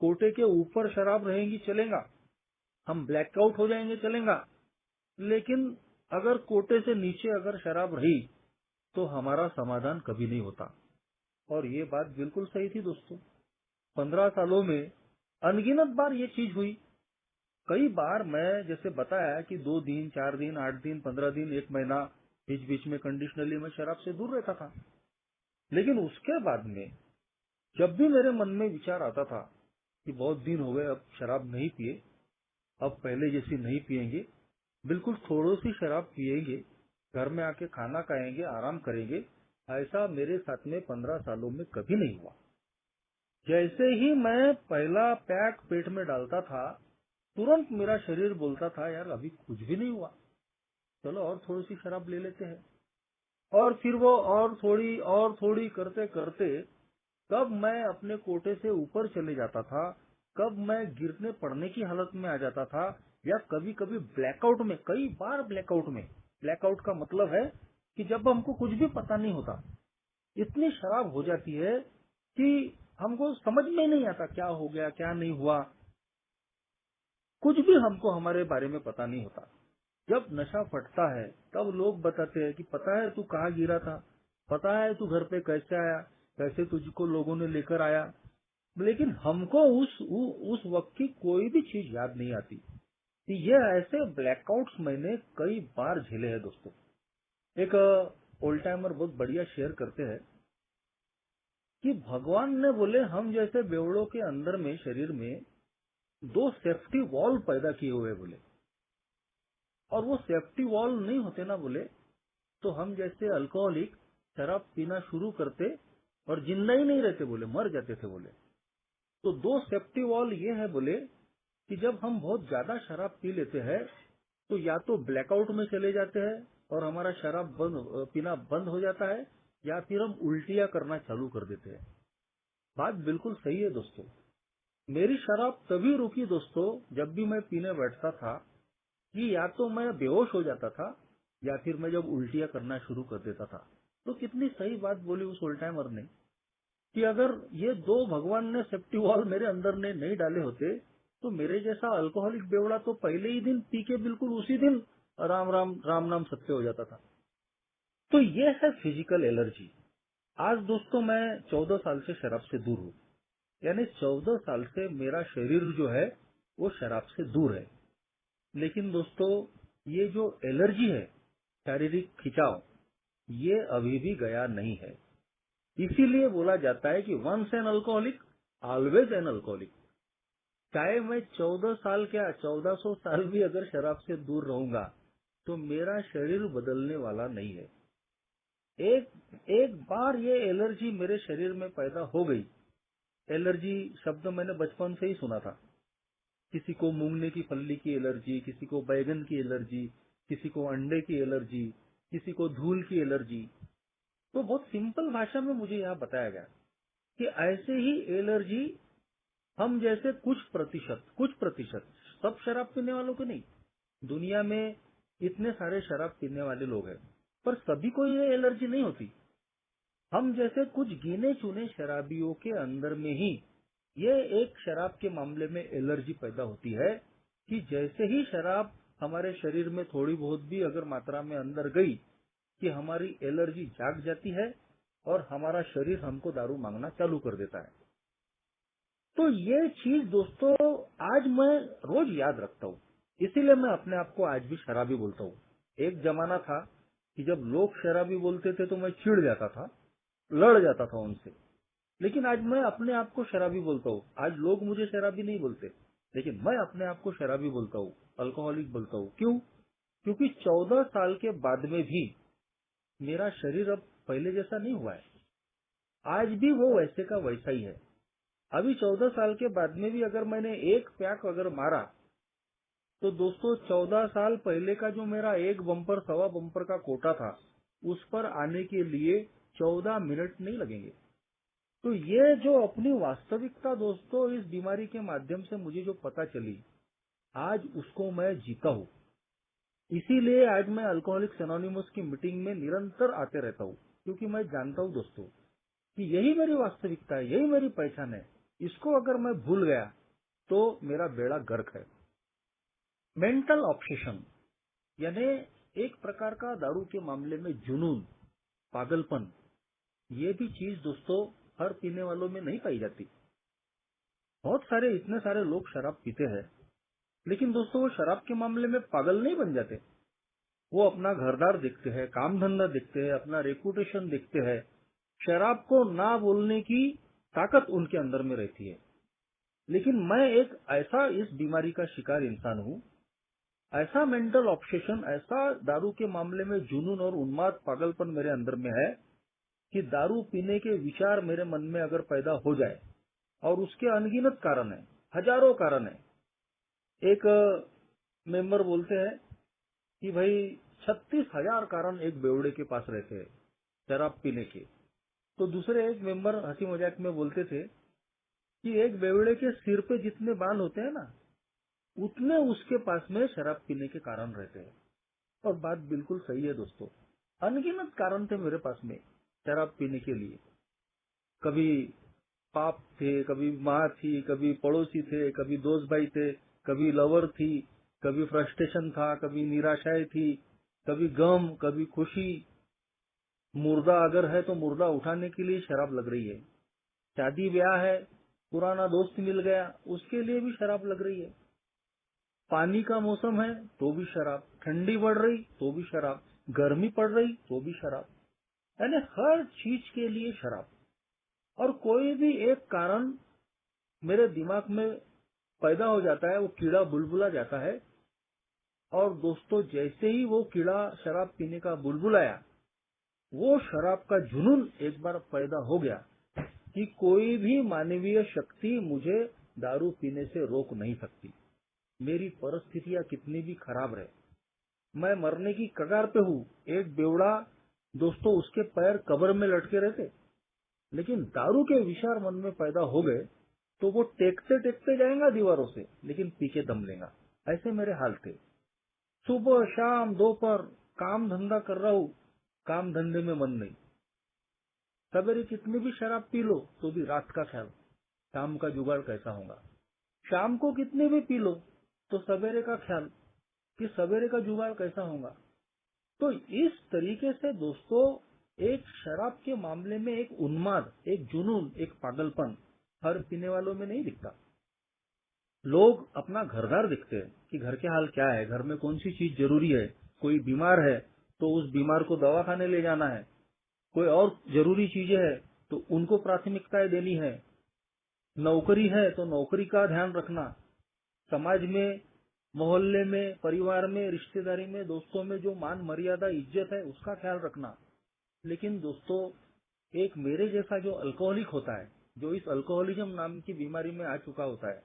कोटे के ऊपर शराब रहेगी चलेगा, हम ब्लैकआउट हो जाएंगे चलेगा, लेकिन अगर कोटे से नीचे अगर शराब रही तो हमारा समाधान कभी नहीं होता। और ये बात बिल्कुल सही थी दोस्तों। 15 सालों में अनगिनत बार ये चीज हुई। कई बार मैं जैसे बताया कि 2 दिन, 4 दिन, 8 दिन, 15 दिन, 1 महीना बीच बीच में कंडीशनली मैं शराब से दूर रहता था। लेकिन उसके बाद में जब भी मेरे मन में विचार आता था कि बहुत दिन हो गए अब शराब नहीं पिए, अब पहले जैसी नहीं पिएंगे, बिल्कुल थोड़ी सी शराब पिएंगे, घर में आके खाना खाएंगे, आराम करेंगे, ऐसा मेरे साथ में 15 सालों में कभी नहीं हुआ। जैसे ही मैं पहला पैक पेट में डालता था, तुरंत मेरा शरीर बोलता था यार अभी कुछ भी नहीं हुआ, चलो और थोड़ी सी शराब ले लेते हैं। और फिर वो और थोड़ी करते करते कब मैं अपने कोटे से ऊपर चले जाता था, कब मैं गिरने पड़ने की हालत में आ जाता था, या कभी कभी ब्लैकआउट में, कई बार ब्लैकआउट में। ब्लैकआउट का मतलब है कि जब हमको कुछ भी पता नहीं होता, इतनी शराब हो जाती है कि हमको समझ में नहीं आता क्या हो गया क्या नहीं हुआ, कुछ भी हमको हमारे बारे में पता नहीं होता। जब नशा फटता है तब लोग बताते हैं कि पता है तू कहाँ गिरा था, पता है तू घर पे कैसे आया, कैसे तुझको लोगों ने लेकर आया, लेकिन हमको उस वक्त की कोई भी चीज याद नहीं आती। तो ये ऐसे ब्लैकआउट्स मैंने कई बार झेले हैं दोस्तों। एक ओल्ड टाइमर बहुत बढ़िया शेयर करते हैं कि भगवान ने बोले हम जैसे बेवड़ों के अंदर में शरीर में 2 सेफ्टी वॉल पैदा किए हुए बोले, और वो सेफ्टी वॉल नहीं होते ना बोले तो हम जैसे अल्कोहलिक शराब पीना शुरू करते और जिंदा ही नहीं रहते बोले, मर जाते थे बोले। तो 2 सेफ्टी वॉल ये है बोले कि जब हम बहुत ज्यादा शराब पी लेते हैं तो या तो ब्लैकआउट में चले जाते हैं और हमारा शराब पीना बंद हो जाता है, या फिर हम उल्टियां करना चालू कर देते हैं। बात बिल्कुल सही है दोस्तों। मेरी शराब तभी रुकी दोस्तों जब भी मैं पीने बैठता था कि या तो मैं बेहोश हो जाता था या फिर मैं जब उल्टियां करना शुरू कर देता था। तो कितनी सही बात बोली उस ओल्ड टाइमर ने कि अगर ये 2 भगवान ने सेफ्टी वॉल मेरे अंदर ने नहीं डाले होते तो मेरे जैसा अल्कोहलिक बेवड़ा तो पहले ही दिन पी के बिल्कुल उसी दिन राम राम राम नाम सत्य हो जाता था। तो ये है फिजिकल एलर्जी। आज दोस्तों मैं 14 साल से शराब से दूर हूँ, यानी 14 साल से मेरा शरीर जो है वो शराब से दूर है। लेकिन दोस्तों ये जो एलर्जी है, शारीरिक खिंचाव, ये अभी भी गया नहीं है। इसीलिए बोला जाता है कि once an alcoholic always an alcoholic. चाहे मैं 14 साल क्या 1400 साल भी अगर शराब से दूर रहूंगा तो मेरा शरीर बदलने वाला नहीं है। एक बार ये एलर्जी मेरे शरीर में पैदा हो गई। एलर्जी शब्द मैंने बचपन से ही सुना था। किसी को मूंगने की फल्ली की एलर्जी, किसी को बैगन की एलर्जी, किसी को अंडे की एलर्जी, किसी को धूल की एलर्जी। तो बहुत सिंपल भाषा में मुझे यहाँ बताया गया कि ऐसे ही एलर्जी हम जैसे कुछ प्रतिशत, सब शराब पीने वालों को नहीं, दुनिया में इतने सारे शराब पीने वाले लोग हैं पर सभी को ये एलर्जी नहीं होती। हम जैसे कुछ गिने चुने शराबियों के अंदर में ही ये एक शराब के मामले में एलर्जी पैदा होती है कि जैसे ही शराब हमारे शरीर में थोड़ी बहुत भी अगर मात्रा में अंदर गई कि हमारी एलर्जी जाग जाती है और हमारा शरीर हमको दारू मांगना चालू कर देता है। तो ये चीज दोस्तों आज मैं रोज याद रखता हूँ, इसीलिए मैं अपने आप को आज भी शराबी बोलता हूँ। एक जमाना था कि जब लोग शराबी बोलते थे तो मैं चिढ़ जाता था, लड़ जाता था उनसे, लेकिन आज मैं अपने आप को शराबी बोलता हूँ। आज लोग मुझे शराबी नहीं बोलते, लेकिन मैं अपने आप को शराबी बोलता हूँ, अल्कोहलिक बोलता हूँ। क्यों? क्योंकि 14 साल के बाद में भी मेरा शरीर अब पहले जैसा नहीं हुआ है, आज भी वो वैसे का वैसा ही है। अभी 14 साल के बाद में भी अगर मैंने एक पैक अगर मारा तो दोस्तों 14 साल पहले का जो मेरा एक बम्पर सवा बम्पर का कोटा था उस पर आने के लिए 14 मिनट नहीं लगेंगे। तो ये जो अपनी वास्तविकता दोस्तों इस बीमारी के माध्यम से मुझे जो पता चली, आज उसको मैं जीता हूँ। इसीलिए आज मैं अल्कोहलिक्स एनोनिमस की मीटिंग में निरंतर आते रहता हूँ, क्योंकि मैं जानता हूँ दोस्तों कि यही मेरी वास्तविकता है, यही मेरी पहचान है। इसको अगर मैं भूल गया तो मेरा बेड़ा गर्क है। मेंटल ऑब्सेशन यानी एक प्रकार का दारू के मामले में जुनून, पागलपन, ये भी चीज दोस्तों हर पीने वालों में नहीं पाई जाती। बहुत सारे इतने सारे लोग शराब पीते हैं, लेकिन दोस्तों वो शराब के मामले में पागल नहीं बन जाते। वो अपना घरदार देखते हैं, काम धंधा देखते हैं, अपना रेपुटेशन देखते हैं शराब को ना बोलने की ताकत उनके अंदर में रहती है। लेकिन मैं एक ऐसा इस बीमारी का शिकार इंसान हूँ, ऐसा मेंटल ऑब्सेशन, ऐसा दारू के मामले में जुनून और उन्माद पागलपन मेरे अंदर में है कि दारू पीने के विचार मेरे मन में अगर पैदा हो जाए, और उसके अनगिनत कारण है, हजारों कारण है। एक मेंबर बोलते हैं कि भाई 36,000 कारण एक बेवड़े के पास रहते हैं शराब पीने के। तो दूसरे एक मेंबर हंसी मजाक में बोलते थे कि एक बेवड़े के सिर पे जितने बाल होते हैं ना, उतने उसके पास में शराब पीने के कारण रहते हैं। और बात बिल्कुल सही है दोस्तों, अनगिनत कारण थे मेरे पास में शराब पीने के लिए। कभी पाप थे, कभी माँ थी, कभी पड़ोसी थे, कभी दोस्त भाई थे, कभी लवर थी, कभी फ्रस्ट्रेशन था, कभी निराशाएं थी, कभी गम, कभी खुशी। मुर्दा अगर है तो मुर्दा उठाने के लिए शराब लग रही है। शादी ब्याह है, पुराना दोस्त मिल गया, उसके लिए भी शराब लग रही है। पानी का मौसम है तो भी शराब, ठंडी बढ़ रही तो भी शराब, गर्मी पड़ रही तो भी शराब, यानी हर चीज के लिए शराब। और कोई भी एक कारण मेरे दिमाग में पैदा हो जाता है, वो कीड़ा बुलबुला जाता है। और दोस्तों, जैसे ही वो कीड़ा शराब पीने का बुलबुलाया, वो शराब का जुनून एक बार पैदा हो गया कि कोई भी मानवीय शक्ति मुझे दारू पीने से रोक नहीं सकती। मेरी परिस्थितियां कितनी भी खराब रहे, मैं मरने की कगार पे हूँ। एक बेवड़ा दोस्तों, उसके पैर कब्र में लटके रहते, लेकिन दारू के विचार मन में पैदा हो गए तो वो टेकते टेकते जाएगा दीवारों से, लेकिन पी के दम लेगा। ऐसे मेरे हाल थे। सुबह शाम दोपहर काम धंधा कर रहा हूँ, काम धंधे में मन नहीं। सवेरे कितनी भी शराब पी लो तो भी रात का ख्याल, शाम का जुगाड़ कैसा होगा। शाम को कितनी भी पी लो तो सवेरे का ख्याल कि सवेरे का जुगाड़ कैसा होगा। तो इस तरीके से दोस्तों, एक शराब के मामले में एक उन्माद, एक जुनून, एक पागलपन हर पीने वालों में नहीं दिखता। लोग अपना घरदार दिखते हैं कि घर के हाल क्या है, घर में कौन सी चीज जरूरी है। कोई बीमार है तो उस बीमार को दवाखाने ले जाना है, कोई और जरूरी चीजें है तो उनको प्राथमिकताएं देनी है, नौकरी है तो नौकरी का ध्यान रखना, समाज में, मोहल्ले में, परिवार में, रिश्तेदारी में, दोस्तों में जो मान मर्यादा इज्जत है उसका ख्याल रखना। लेकिन दोस्तों, एक मेरे जैसा जो अल्कोहलिक होता है, जो इस अल्कोहलिज्म नाम की बीमारी में आ चुका होता है,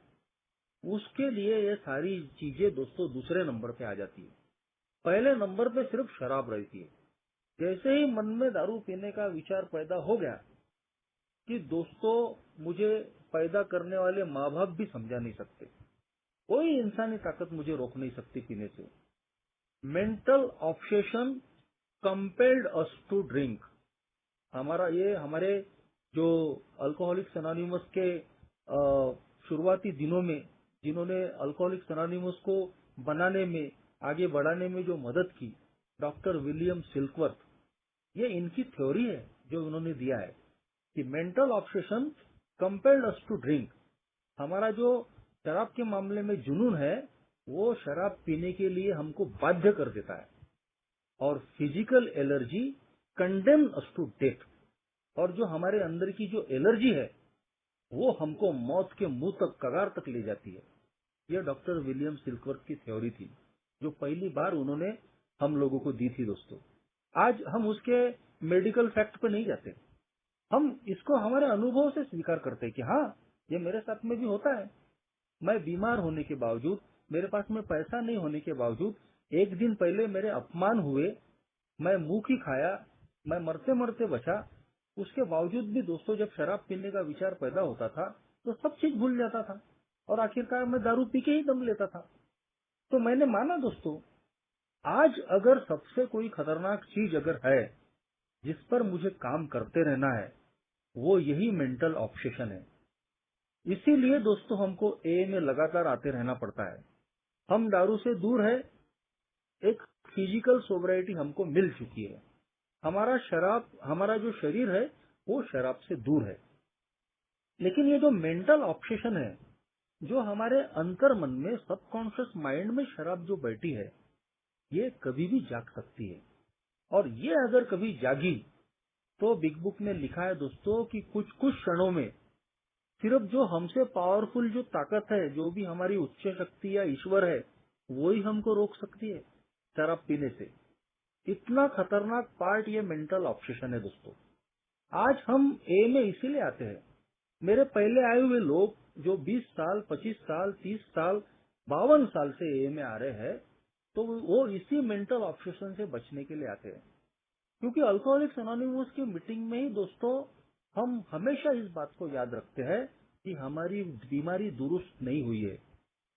उसके लिए ये सारी चीजें दोस्तों दूसरे नंबर पे आ जाती है। पहले नंबर पे सिर्फ शराब रहती है। जैसे ही मन में दारू पीने का विचार पैदा हो गया कि दोस्तों, मुझे पैदा करने वाले माँ बाप भी समझा नहीं सकते, कोई इंसानी ताकत मुझे रोक नहीं सकती पीने से। Mental obsession compelled us to drink. हमारे जो अल्कोहलिक्स एनोनिमस के शुरुआती दिनों में जिन्होंने अल्कोहलिक्स एनोनिमस को बनाने में, आगे बढ़ाने में जो मदद की, डॉक्टर विलियम सिल्कवर्थ, ये इनकी थ्योरी है जो उन्होंने दिया है कि mental obsession compelled us to drink. हमारा जो शराब के मामले में जुनून है, वो शराब पीने के लिए हमको बाध्य कर देता है। और physical allergy condemn us to death. और जो हमारे अंदर की जो एलर्जी है, वो हमको मौत के मुंह तक, कगार तक ले जाती है। यह डॉक्टर विलियम सिल्कवर्थ की थ्योरी थी, जो पहली बार उन्होंने हम लोगों को दी थी दोस्तों। आज हम उसके मेडिकल फैक्ट पे नहीं जाते, हम इसको हमारे अनुभव से स्वीकार करते हैं कि हाँ, ये मेरे साथ में भी होता है। मैं बीमार होने के बावजूद, मेरे पास में पैसा नहीं होने के बावजूद, एक दिन पहले मेरे अपमान हुए, मैं मुंह की खाया, मैं मरते मरते बचा, उसके बावजूद भी दोस्तों, जब शराब पीने का विचार पैदा होता था तो सब चीज भूल जाता था और आखिरकार मैं दारू पी के ही दम लेता था। तो मैंने माना दोस्तों, आज अगर सबसे कोई खतरनाक चीज अगर है जिस पर मुझे काम करते रहना है, वो यही मेंटल ऑब्सेशन है। इसीलिए दोस्तों, हमको ए में लगातार आते रहना पड़ता है। हम दारू से दूर है, एक फिजिकल सोबराइटी हमको मिल चुकी है। हमारा जो शरीर है वो शराब से दूर है। लेकिन ये जो मेंटल ऑब्सेशन है, जो हमारे अंतर मन में, सबकॉन्शियस माइंड में शराब जो बैठी है, ये कभी भी जाग सकती है। और ये अगर कभी जागी तो बिग बुक में लिखा है दोस्तों कि कुछ कुछ क्षणों में सिर्फ जो हमसे पावरफुल जो ताकत है, जो भी हमारी उच्च शक्ति या ईश्वर है, वो ही हमको रोक सकती है शराब पीने से। इतना खतरनाक पार्ट ये मेंटल ऑब्सेशन है दोस्तों। आज हम ए में इसीलिए आते हैं। मेरे पहले आए हुए लोग जो 20 साल, 25 साल, 30 साल, 52 साल से ए में आ रहे हैं, तो वो इसी मेंटल ऑब्सेशन से बचने के लिए आते हैं। क्योंकि अल्कोहलिक्स एनोनिमस की मीटिंग में ही दोस्तों हम हमेशा इस बात को याद रखते हैं कि हमारी बीमारी दुरुस्त नहीं हुई है।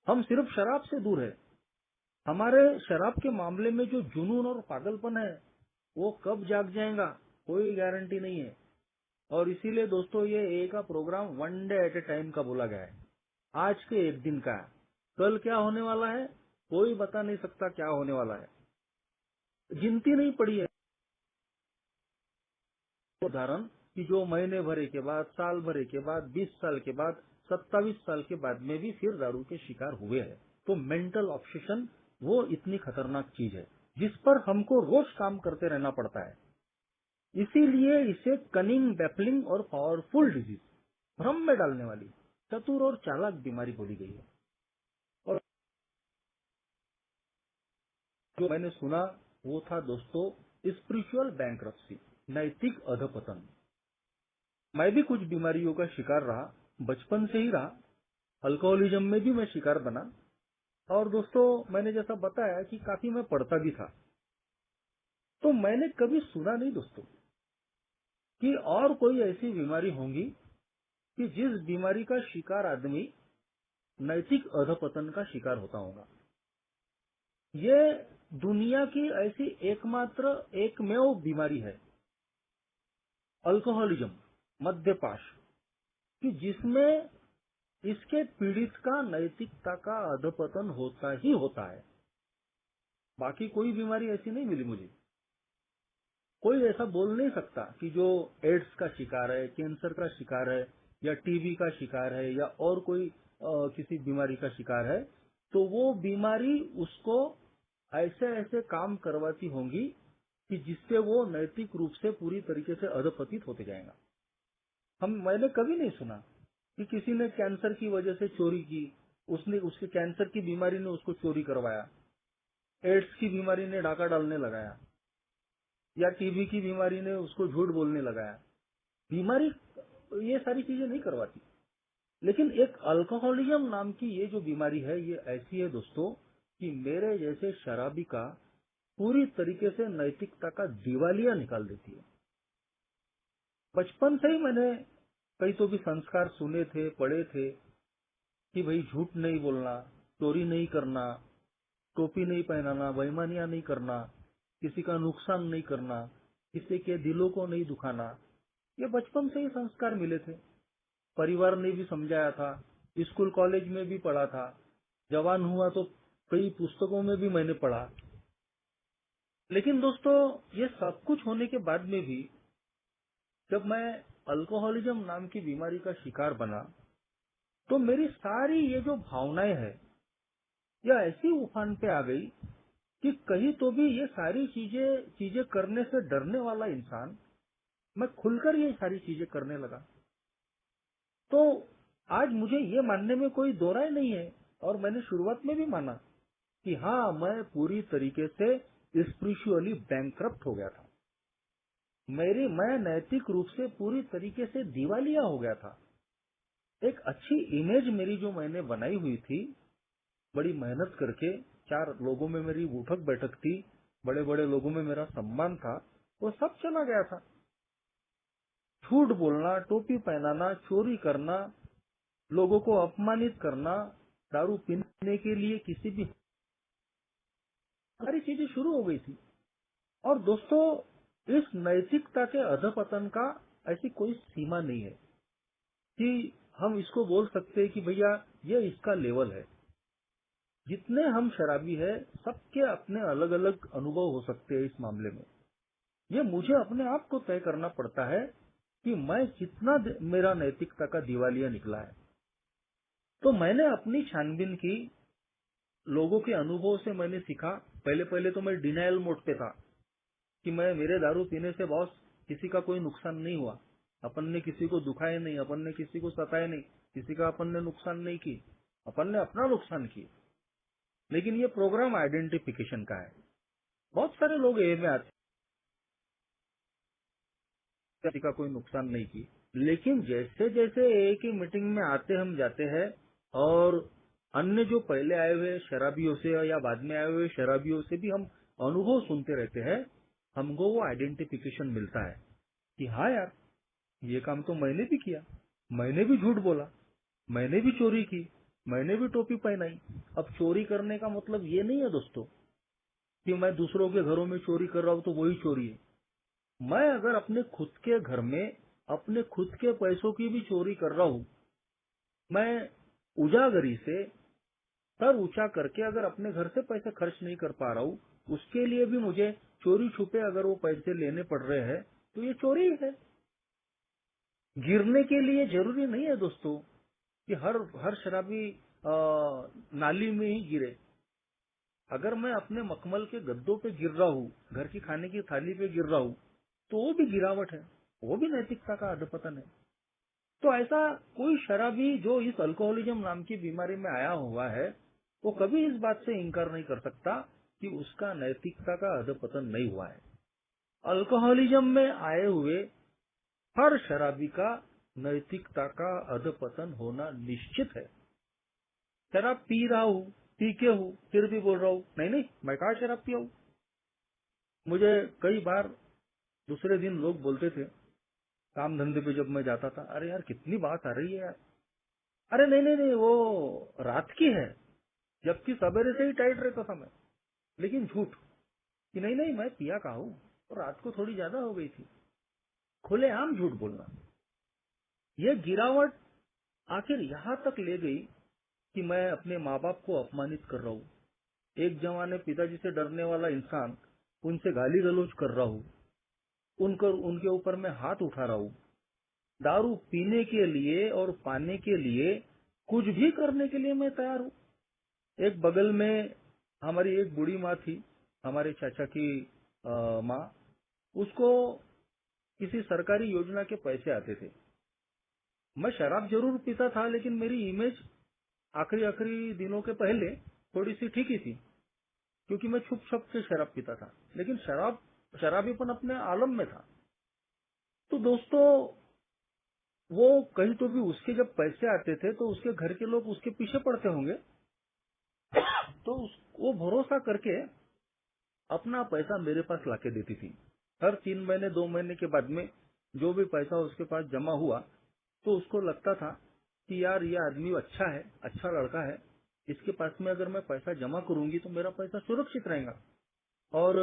हम सिर्फ शराब से दूर है। हमारे शराब के मामले में जो जुनून और पागलपन है, वो कब जाग जाएगा कोई गारंटी नहीं है। और इसीलिए दोस्तों ये ए का program 1 day at a time का बोला गया है। आज के एक दिन का है। कल क्या होने वाला है कोई बता नहीं सकता, क्या होने वाला है गिनती नहीं पड़ी है। उदाहरण कि जो महीने भरे के बाद, साल भरे के बाद, 20 साल के बाद, 27 साल के बाद में भी फिर दारू के शिकार हुए हैं। तो मेंटल ऑब्सेशन वो इतनी खतरनाक चीज है जिस पर हमको रोज काम करते रहना पड़ता है। इसीलिए इसे कनिंग, बैफलिंग और पावरफुल डिजीज, भ्रम में डालने वाली चतुर और चालाक बीमारी बोली गई है। और जो मैंने सुना वो था दोस्तों स्पिरिचुअल बैंक्रप्सी, नैतिक अधपतन। मैं भी कुछ बीमारियों का शिकार रहा, बचपन से ही रहा। अल्कोहलिज्म में भी मैं शिकार बना। और दोस्तों मैंने जैसा बताया कि काफी मैं पढ़ता भी था। तो मैंने कभी सुना नहीं दोस्तों कि और कोई ऐसी बीमारी होंगी कि जिस बीमारी का शिकार आदमी नैतिक अधपतन का शिकार होता होगा। ये दुनिया की ऐसी एकमात्र एकमेव बीमारी है अल्कोहलिज्म, मद्यपाश, कि जिसमें इसके पीड़ित का नैतिकता का अधपतन होता ही होता है। बाकी कोई बीमारी ऐसी नहीं मिली मुझे। कोई ऐसा बोल नहीं सकता कि जो एड्स का शिकार है, कैंसर का शिकार है, या टीबी का शिकार है, या और कोई किसी बीमारी का शिकार है, तो वो बीमारी उसको ऐसे ऐसे काम करवाती होंगी कि जिससे वो नैतिक रूप से पूरी तरीके से अधपतित होते जाएगा। मैंने कभी नहीं सुना कि किसी ने कैंसर की वजह से चोरी की, उसके कैंसर की बीमारी ने उसको चोरी करवाया, एड्स की बीमारी ने डाका डालने लगाया, या टीबी की बीमारी ने उसको झूठ बोलने लगाया। बीमारी ये सारी चीजें नहीं करवाती। लेकिन एक अल्कोहलिज्म नाम की ये जो बीमारी है, ये ऐसी है दोस्तों कि मेरे जैसे शराबी का पूरी तरीके से नैतिकता का दिवालिया निकाल देती है। बचपन से ही मैंने कई तो भी संस्कार सुने थे, पढ़े थे कि भाई झूठ नहीं बोलना, चोरी नहीं करना, टोपी नहीं पहनाना, बेईमानियां नहीं करना, किसी का नुकसान नहीं करना, किसी के दिलों को नहीं दुखाना। ये बचपन से ही संस्कार मिले थे। परिवार ने भी समझाया था, स्कूल कॉलेज में भी पढ़ा था, जवान हुआ तो कई पुस्तकों में भी मैंने पढ़ा। लेकिन दोस्तों ये सब कुछ होने के बाद में भी जब मैं अल्कोहलिज्म नाम की बीमारी का शिकार बना, तो मेरी सारी ये जो भावनाएं हैं, यह ऐसी उफान पे आ गई कि कहीं तो भी ये सारी चीजें करने से डरने वाला इंसान मैं खुलकर ये सारी चीजें करने लगा। तो आज मुझे ये मानने में कोई दो राय नहीं है, और मैंने शुरुआत में भी माना कि हाँ, मैं पूरी तरीके से स्पिरिचुअली बैंकरप्ट हो गया था। मैं नैतिक रूप से पूरी तरीके से दिवालिया हो गया था। एक अच्छी इमेज मेरी जो मैंने बनाई हुई थी, बड़ी मेहनत करके, 4 लोगों में मेरी उठक बैठक थी, बड़े बड़े लोगों में मेरा सम्मान था, वो सब चला गया था। झूठ बोलना, टोपी पहनाना, चोरी करना, लोगों को अपमानित करना, दारू पीने के लिए किसी भी सारी चीजें शुरू हो गई थी। और दोस्तों इस नैतिकता के अधपतन का ऐसी कोई सीमा नहीं है कि हम इसको बोल सकते हैं कि भैया ये इसका लेवल है। जितने हम शराबी है, सबके अपने अलग अलग अनुभव हो सकते हैं इस मामले में। ये मुझे अपने आप को तय करना पड़ता है कि मैं कितना मेरा नैतिकता का दिवालिया निकला है। तो मैंने अपनी छानबीन की, लोगों के अनुभव से मैंने सीखा। पहले पहले तो मैं डिनायल मोड पे था कि मैं मेरे दारू पीने से बॉस किसी का कोई नुकसान नहीं हुआ, अपन ने किसी को दुखाया नहीं, अपन ने किसी को सताया नहीं, किसी का अपन ने नुकसान नहीं की, अपन ने अपना नुकसान किया। लेकिन ये प्रोग्राम आइडेंटिफिकेशन का है। बहुत सारे लोग ए में आते हैं, किसी का कोई नुकसान नहीं की, लेकिन जैसे जैसे ए की मीटिंग में आते हम जाते हैं और अन्य जो पहले आए हुए शराबियों से या बाद में आए हुए शराबियों से भी हम अनुभव सुनते रहते हैं, हमको वो आइडेंटिफिकेशन मिलता है कि हाँ यार, ये काम तो मैंने भी किया, मैंने भी झूठ बोला, मैंने भी चोरी की, मैंने भी टोपी पहनाई। अब चोरी करने का मतलब ये नहीं है दोस्तों कि मैं दूसरों के घरों में चोरी कर रहा हूँ तो वही चोरी है। मैं अगर अपने खुद के घर में अपने खुद के पैसों की भी चोरी कर रहा हूँ, मैं उजागरी से सर ऊंचा करके अगर अपने घर से पैसे खर्च नहीं कर पा रहा हूँ, उसके लिए भी मुझे चोरी छुपे अगर वो पैसे लेने पड़ रहे हैं, तो ये चोरी है। गिरने के लिए जरूरी नहीं है दोस्तों कि हर शराबी नाली में ही गिरे। अगर मैं अपने मखमल के गद्दों पे गिर रहा हूँ, घर की खाने की थाली पे गिर रहा हूँ, तो वो भी गिरावट है, वो भी नैतिकता का अधपतन है। तो ऐसा कोई शराबी जो इस अल्कोहलिज्म नाम की बीमारी में आया हुआ है, वो कभी इस बात से इनकार नहीं कर सकता कि उसका नैतिकता का अधपतन नहीं हुआ है। अल्कोहलिज्म में आए हुए हर शराबी का नैतिकता का अधपतन होना निश्चित है। शराब पी रहा हूँ, पी के हूँ, फिर भी बोल रहा हूँ नहीं नहीं मैं कहाँ शराब पिया हूँ। मुझे कई बार दूसरे दिन लोग बोलते थे, काम धंधे पे जब मैं जाता था, अरे यार कितनी बात आ रही है यार, अरे नहीं नहीं नहीं वो रात की है, जबकि सवेरे से ही टाइट रहता था मैं। लेकिन झूठ कि नहीं नहीं मैं पिया कहा हूँ, और रात को थोड़ी ज्यादा हो गई थी। खुलेआम झूठ बोलना। ये गिरावट आखिर यहाँ तक ले गई कि मैं अपने माँ बाप को अपमानित कर रहा हूँ। एक जमाने पिताजी से डरने वाला इंसान, उनसे गाली गलौज कर रहा हूँ, उनके ऊपर मैं हाथ उठा रहा हूँ। दारू पीने के लिए और पाने के लिए कुछ भी करने के लिए मैं तैयार हूँ। एक बगल में हमारी एक बूढ़ी माँ थी, हमारे चाचा की माँ, उसको किसी सरकारी योजना के पैसे आते थे। मैं शराब जरूर पीता था, लेकिन मेरी इमेज आखिरी आखिरी दिनों के पहले थोड़ी सी ठीक ही थी, क्योंकि मैं छुप छुप के शराब पीता था, लेकिन शराबीपन अपने आलम में था। तो दोस्तों, वो कहीं तो भी उसके जब पैसे आते थे तो उसके घर के लोग उसके पीछे पड़ते होंगे, तो वो भरोसा करके अपना पैसा मेरे पास लाके देती थी। हर 3 महीने 2 महीने के बाद में जो भी पैसा उसके पास जमा हुआ, तो उसको लगता था कि यार ये आदमी अच्छा है, अच्छा लड़का है, इसके पास में अगर मैं पैसा जमा करूंगी तो मेरा पैसा सुरक्षित रहेगा, और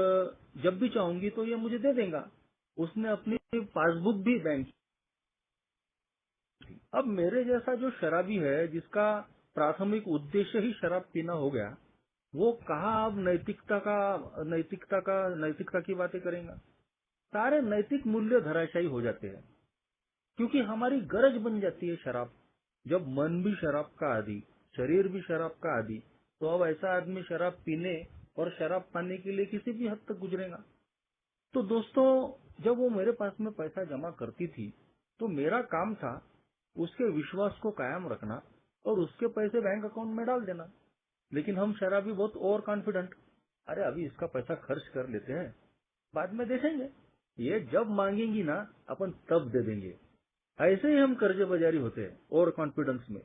जब भी चाहूंगी तो ये मुझे दे देगा। उसने अपनी पासबुक भी बैंक की। अब मेरे जैसा जो शराबी है, जिसका प्राथमिक उद्देश्य ही शराब पीना हो गया, वो कहाँ अब नैतिकता की बातें करेगा। सारे नैतिक मूल्य धराशायी हो जाते हैं, क्योंकि हमारी गरज बन जाती है शराब। जब मन भी शराब का आदी, शरीर भी शराब का आदी, तो अब ऐसा आदमी शराब पीने और शराब पाने के लिए किसी भी हद तक गुजरेगा। तो दोस्तों, जब वो मेरे पास में पैसा जमा करती थी, तो मेरा काम था उसके विश्वास को कायम रखना और उसके पैसे बैंक अकाउंट में डाल देना। लेकिन हम शराबी बहुत ओवर कॉन्फिडेंट, अरे अभी इसका पैसा खर्च कर लेते हैं, बाद में देखेंगे, ये जब मांगेंगी ना अपन तब दे देंगे। ऐसे ही हम कर्जे बाजारी होते हैं ओवर कॉन्फिडेंस में।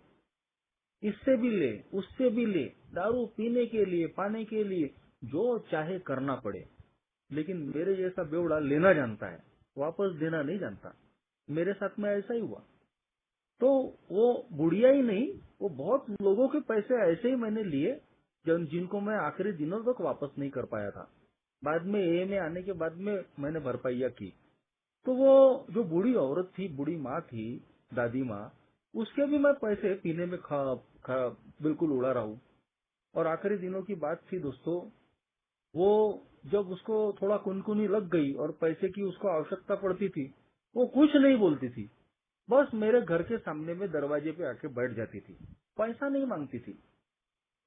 इससे भी ले, उससे भी ले, दारू पीने के लिए, पाने के लिए जो चाहे करना पड़े। लेकिन मेरे जैसा बेवड़ा लेना जानता है, वापस देना नहीं जानता। मेरे साथ में ऐसा ही हुआ। तो वो बुढ़िया ही नहीं, वो बहुत लोगों के पैसे ऐसे ही मैंने लिए जिनको मैं आखिरी दिनों तक वापस नहीं कर पाया था। बाद में ए में आने के बाद में मैंने भरपाइया की। तो वो जो बूढ़ी औरत थी, बूढ़ी माँ थी, दादी माँ, उसके भी मैं पैसे पीने में बिल्कुल उड़ा रहा हूँ। और आखिरी दिनों की बात थी दोस्तों, वो जब उसको थोड़ा कुनकुनी लग गई और पैसे की उसको आवश्यकता पड़ती थी, वो कुछ नहीं बोलती थी, बस मेरे घर के सामने में दरवाजे पे आके बैठ जाती थी, पैसा नहीं मांगती थी।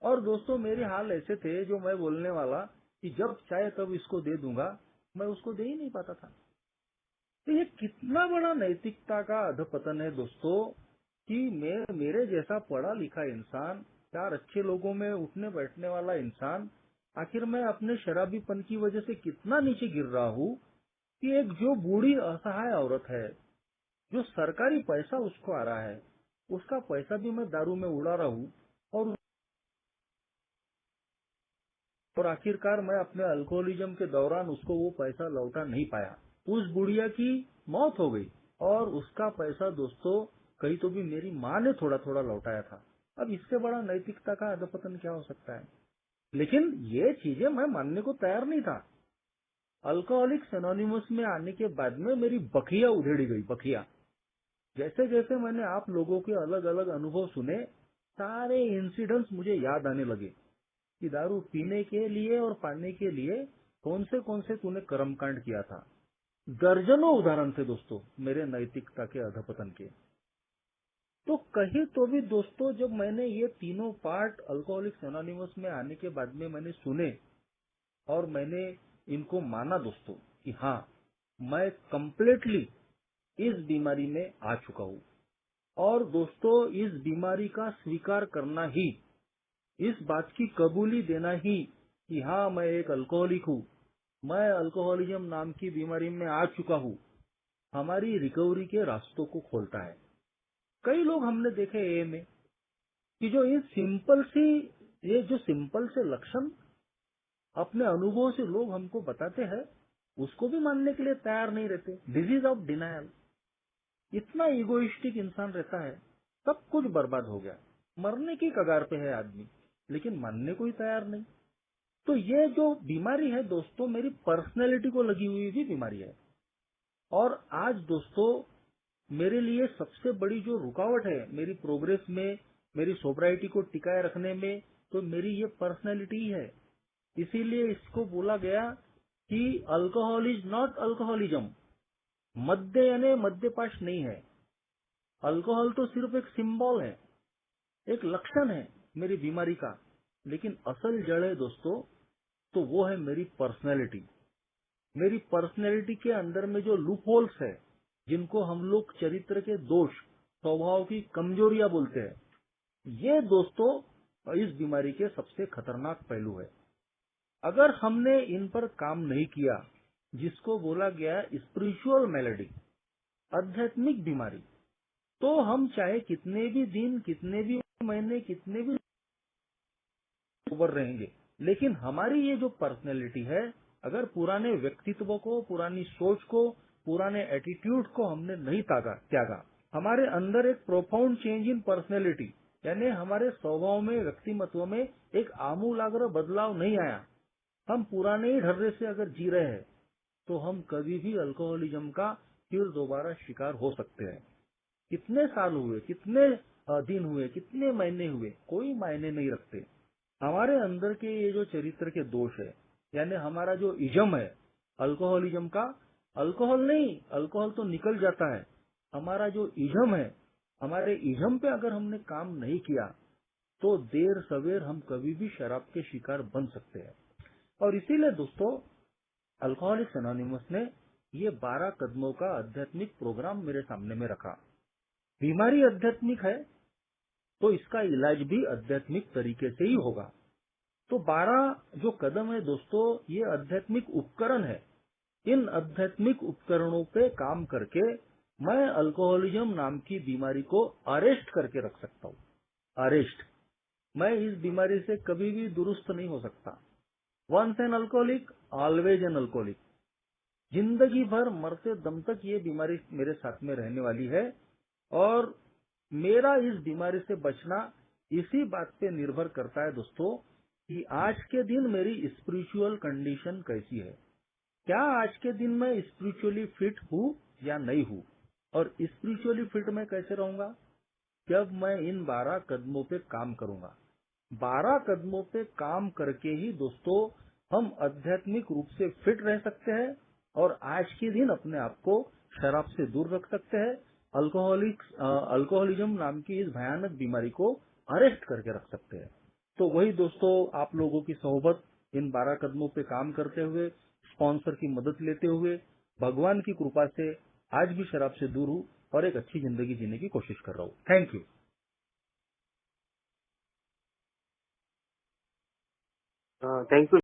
और दोस्तों, मेरे हाल ऐसे थे जो मैं बोलने वाला कि जब चाहे तब इसको दे दूंगा, मैं उसको दे ही नहीं पाता था। तो ये कितना बड़ा नैतिकता का अधपतन है दोस्तों, कि मेरे जैसा पढ़ा लिखा इंसान, चार अच्छे लोगों में उठने बैठने वाला इंसान, आखिर मैं अपने शराबीपन की वजह से कितना नीचे गिर रहा हूँ कि एक जो बूढ़ी असहाय औरत है, जो सरकारी पैसा उसको आ रहा है, उसका पैसा भी मैं दारू में उड़ा रहा हूँ, और आखिरकार मैं अपने अल्कोहलिज्म के दौरान उसको वो पैसा लौटा नहीं पाया। उस बुढ़िया की मौत हो गई और उसका पैसा दोस्तों कहीं तो भी मेरी माँ ने थोड़ा थोड़ा लौटाया था। अब इससे बड़ा नैतिकता का अधपतन क्या हो सकता है? लेकिन ये चीजें मैं मानने को तैयार नहीं था। अल्कोहलिक्स एनोनिमस में आने के बाद में मेरी बखिया उधेड़ी गई, बखिया। जैसे जैसे मैंने आप लोगों के अलग अलग अनुभव सुने, सारे इंसिडेंट्स मुझे याद आने लगे कि दारू पीने के लिए और पाने के लिए कौन से तूने कर्मकांड किया था। दर्जनों उदाहरण थे दोस्तों मेरे नैतिकता के अधपतन के। तो कहीं तो भी दोस्तों, जब मैंने ये तीनों पार्ट अल्कोहलिक्स एनोनिमस में आने के बाद में मैंने सुने और मैंने इनको माना दोस्तों कि हाँ, मैं कंप्लीटली इस बीमारी में आ चुका हूँ। और दोस्तों, इस बीमारी का स्वीकार करना ही, इस बात की कबूली देना ही कि हाँ, मैं एक अल्कोहलिक हूँ, मैं अल्कोहलिज्म नाम की बीमारी में आ चुका हूँ, हमारी रिकवरी के रास्तों को खोलता है। कई लोग हमने देखे ए में कि जो ये जो सिंपल से लक्षण अपने अनुभव से लोग हमको बताते हैं, उसको भी मानने के लिए तैयार नहीं रहते। Disease of denial. इतना इगोइस्टिक इंसान रहता है, सब कुछ बर्बाद हो गया, मरने की कगार पे है आदमी, लेकिन मानने को ही तैयार नहीं। तो ये जो बीमारी है दोस्तों, मेरी पर्सनैलिटी को लगी हुई भी बीमारी है। और आज दोस्तों, मेरे लिए सबसे बड़ी जो रुकावट है मेरी प्रोग्रेस में, मेरी सोब्राइटी को टिकाए रखने में, तो मेरी ये पर्सनैलिटी ही है। इसीलिए इसको बोला गया कि अल्कोहल इज नॉट अल्कोहलिज्म। मद्य यानी मद्यपाश नहीं है। अल्कोहल तो सिर्फ एक सिंबल है, एक लक्षण है मेरी बीमारी का। लेकिन असल जड़ है दोस्तों, तो वो है मेरी पर्सनैलिटी। मेरी पर्सनैलिटी के अंदर में जो लूप होल्स है, जिनको हम लोग चरित्र के दोष, स्वभाव की कमजोरियां बोलते हैं, ये दोस्तों इस बीमारी के सबसे खतरनाक पहलू है। अगर हमने इन पर काम नहीं किया, जिसको बोला गया स्पिरिचुअल मैलेडी, आध्यात्मिक बीमारी, तो हम चाहे कितने भी दिन, कितने भी महीने, कितने भी उबर रहेंगे, लेकिन हमारी ये जो पर्सनैलिटी है, अगर पुराने व्यक्तित्व को, पुरानी सोच को, पुराने एटीट्यूड को हमने नहीं त्यागा, हमारे अंदर एक प्रोफाउंड चेंज इन पर्सनैलिटी, यानी हमारे स्वभाव में, व्यक्तिमत्व में एक आमूलाग्र बदलाव नहीं आया, हम पुराने ही ढर्रे से अगर जी रहे हैं, तो हम कभी भी अल्कोहलिज्म का फिर दोबारा शिकार हो सकते हैं। कितने साल हुए, कितने दिन हुए, कितने महीने हुए, कोई मायने नहीं रखते। हमारे अंदर के ये जो चरित्र के दोष है, यानी हमारा जो इज्म है अल्कोहलिज्म का, अल्कोहल नहीं, अल्कोहल तो निकल जाता है, हमारा जो इज्म है, हमारे इज्म पे अगर हमने काम नहीं किया, तो देर सवेर हम कभी भी शराब के शिकार बन सकते हैं। और इसीलिए दोस्तों, अल्कोहलिक्स एनोनिमस ने ये 12 कदमों का आध्यात्मिक प्रोग्राम मेरे सामने में रखा। बीमारी आध्यात्मिक है, तो इसका इलाज भी आध्यात्मिक तरीके से ही होगा। तो 12 जो कदम है दोस्तों, ये आध्यात्मिक उपकरण है। इन आध्यात्मिक उपकरणों पे काम करके मैं अल्कोहलिज्म नाम की बीमारी को अरेस्ट करके रख सकता हूँ। अरेस्ट। मैं इस बीमारी से कभी भी दुरुस्त नहीं हो सकता। Once an alcoholic, always an alcoholic. जिंदगी भर मरते दम तक ये बीमारी मेरे साथ में रहने वाली है। और मेरा इस बीमारी से बचना इसी बात पे निर्भर करता है दोस्तों कि आज के दिन मेरी स्पिरिचुअल कंडीशन कैसी है। क्या आज के दिन मैं स्पिरिचुअली फिट हूँ या नहीं हूँ? और स्पिरिचुअली फिट मैं कैसे रहूंगा? जब मैं इन 12 कदमों पे काम करूंगा। 12 कदमों पे काम करके ही दोस्तों हम आध्यात्मिक रूप से फिट रह सकते हैं और आज के दिन अपने आप को शराब से दूर रख सकते हैं। अल्कोहलिज्म नाम की इस भयानक बीमारी को अरेस्ट करके रख सकते हैं। तो वही दोस्तों, आप लोगों की सोहबत इन 12 कदमों पे काम करते हुए, स्पॉन्सर की मदद लेते हुए, भगवान की कृपा से आज भी शराब से दूर हूं और एक अच्छी जिंदगी जीने की कोशिश कर रहा हूं। Thank you. Thank you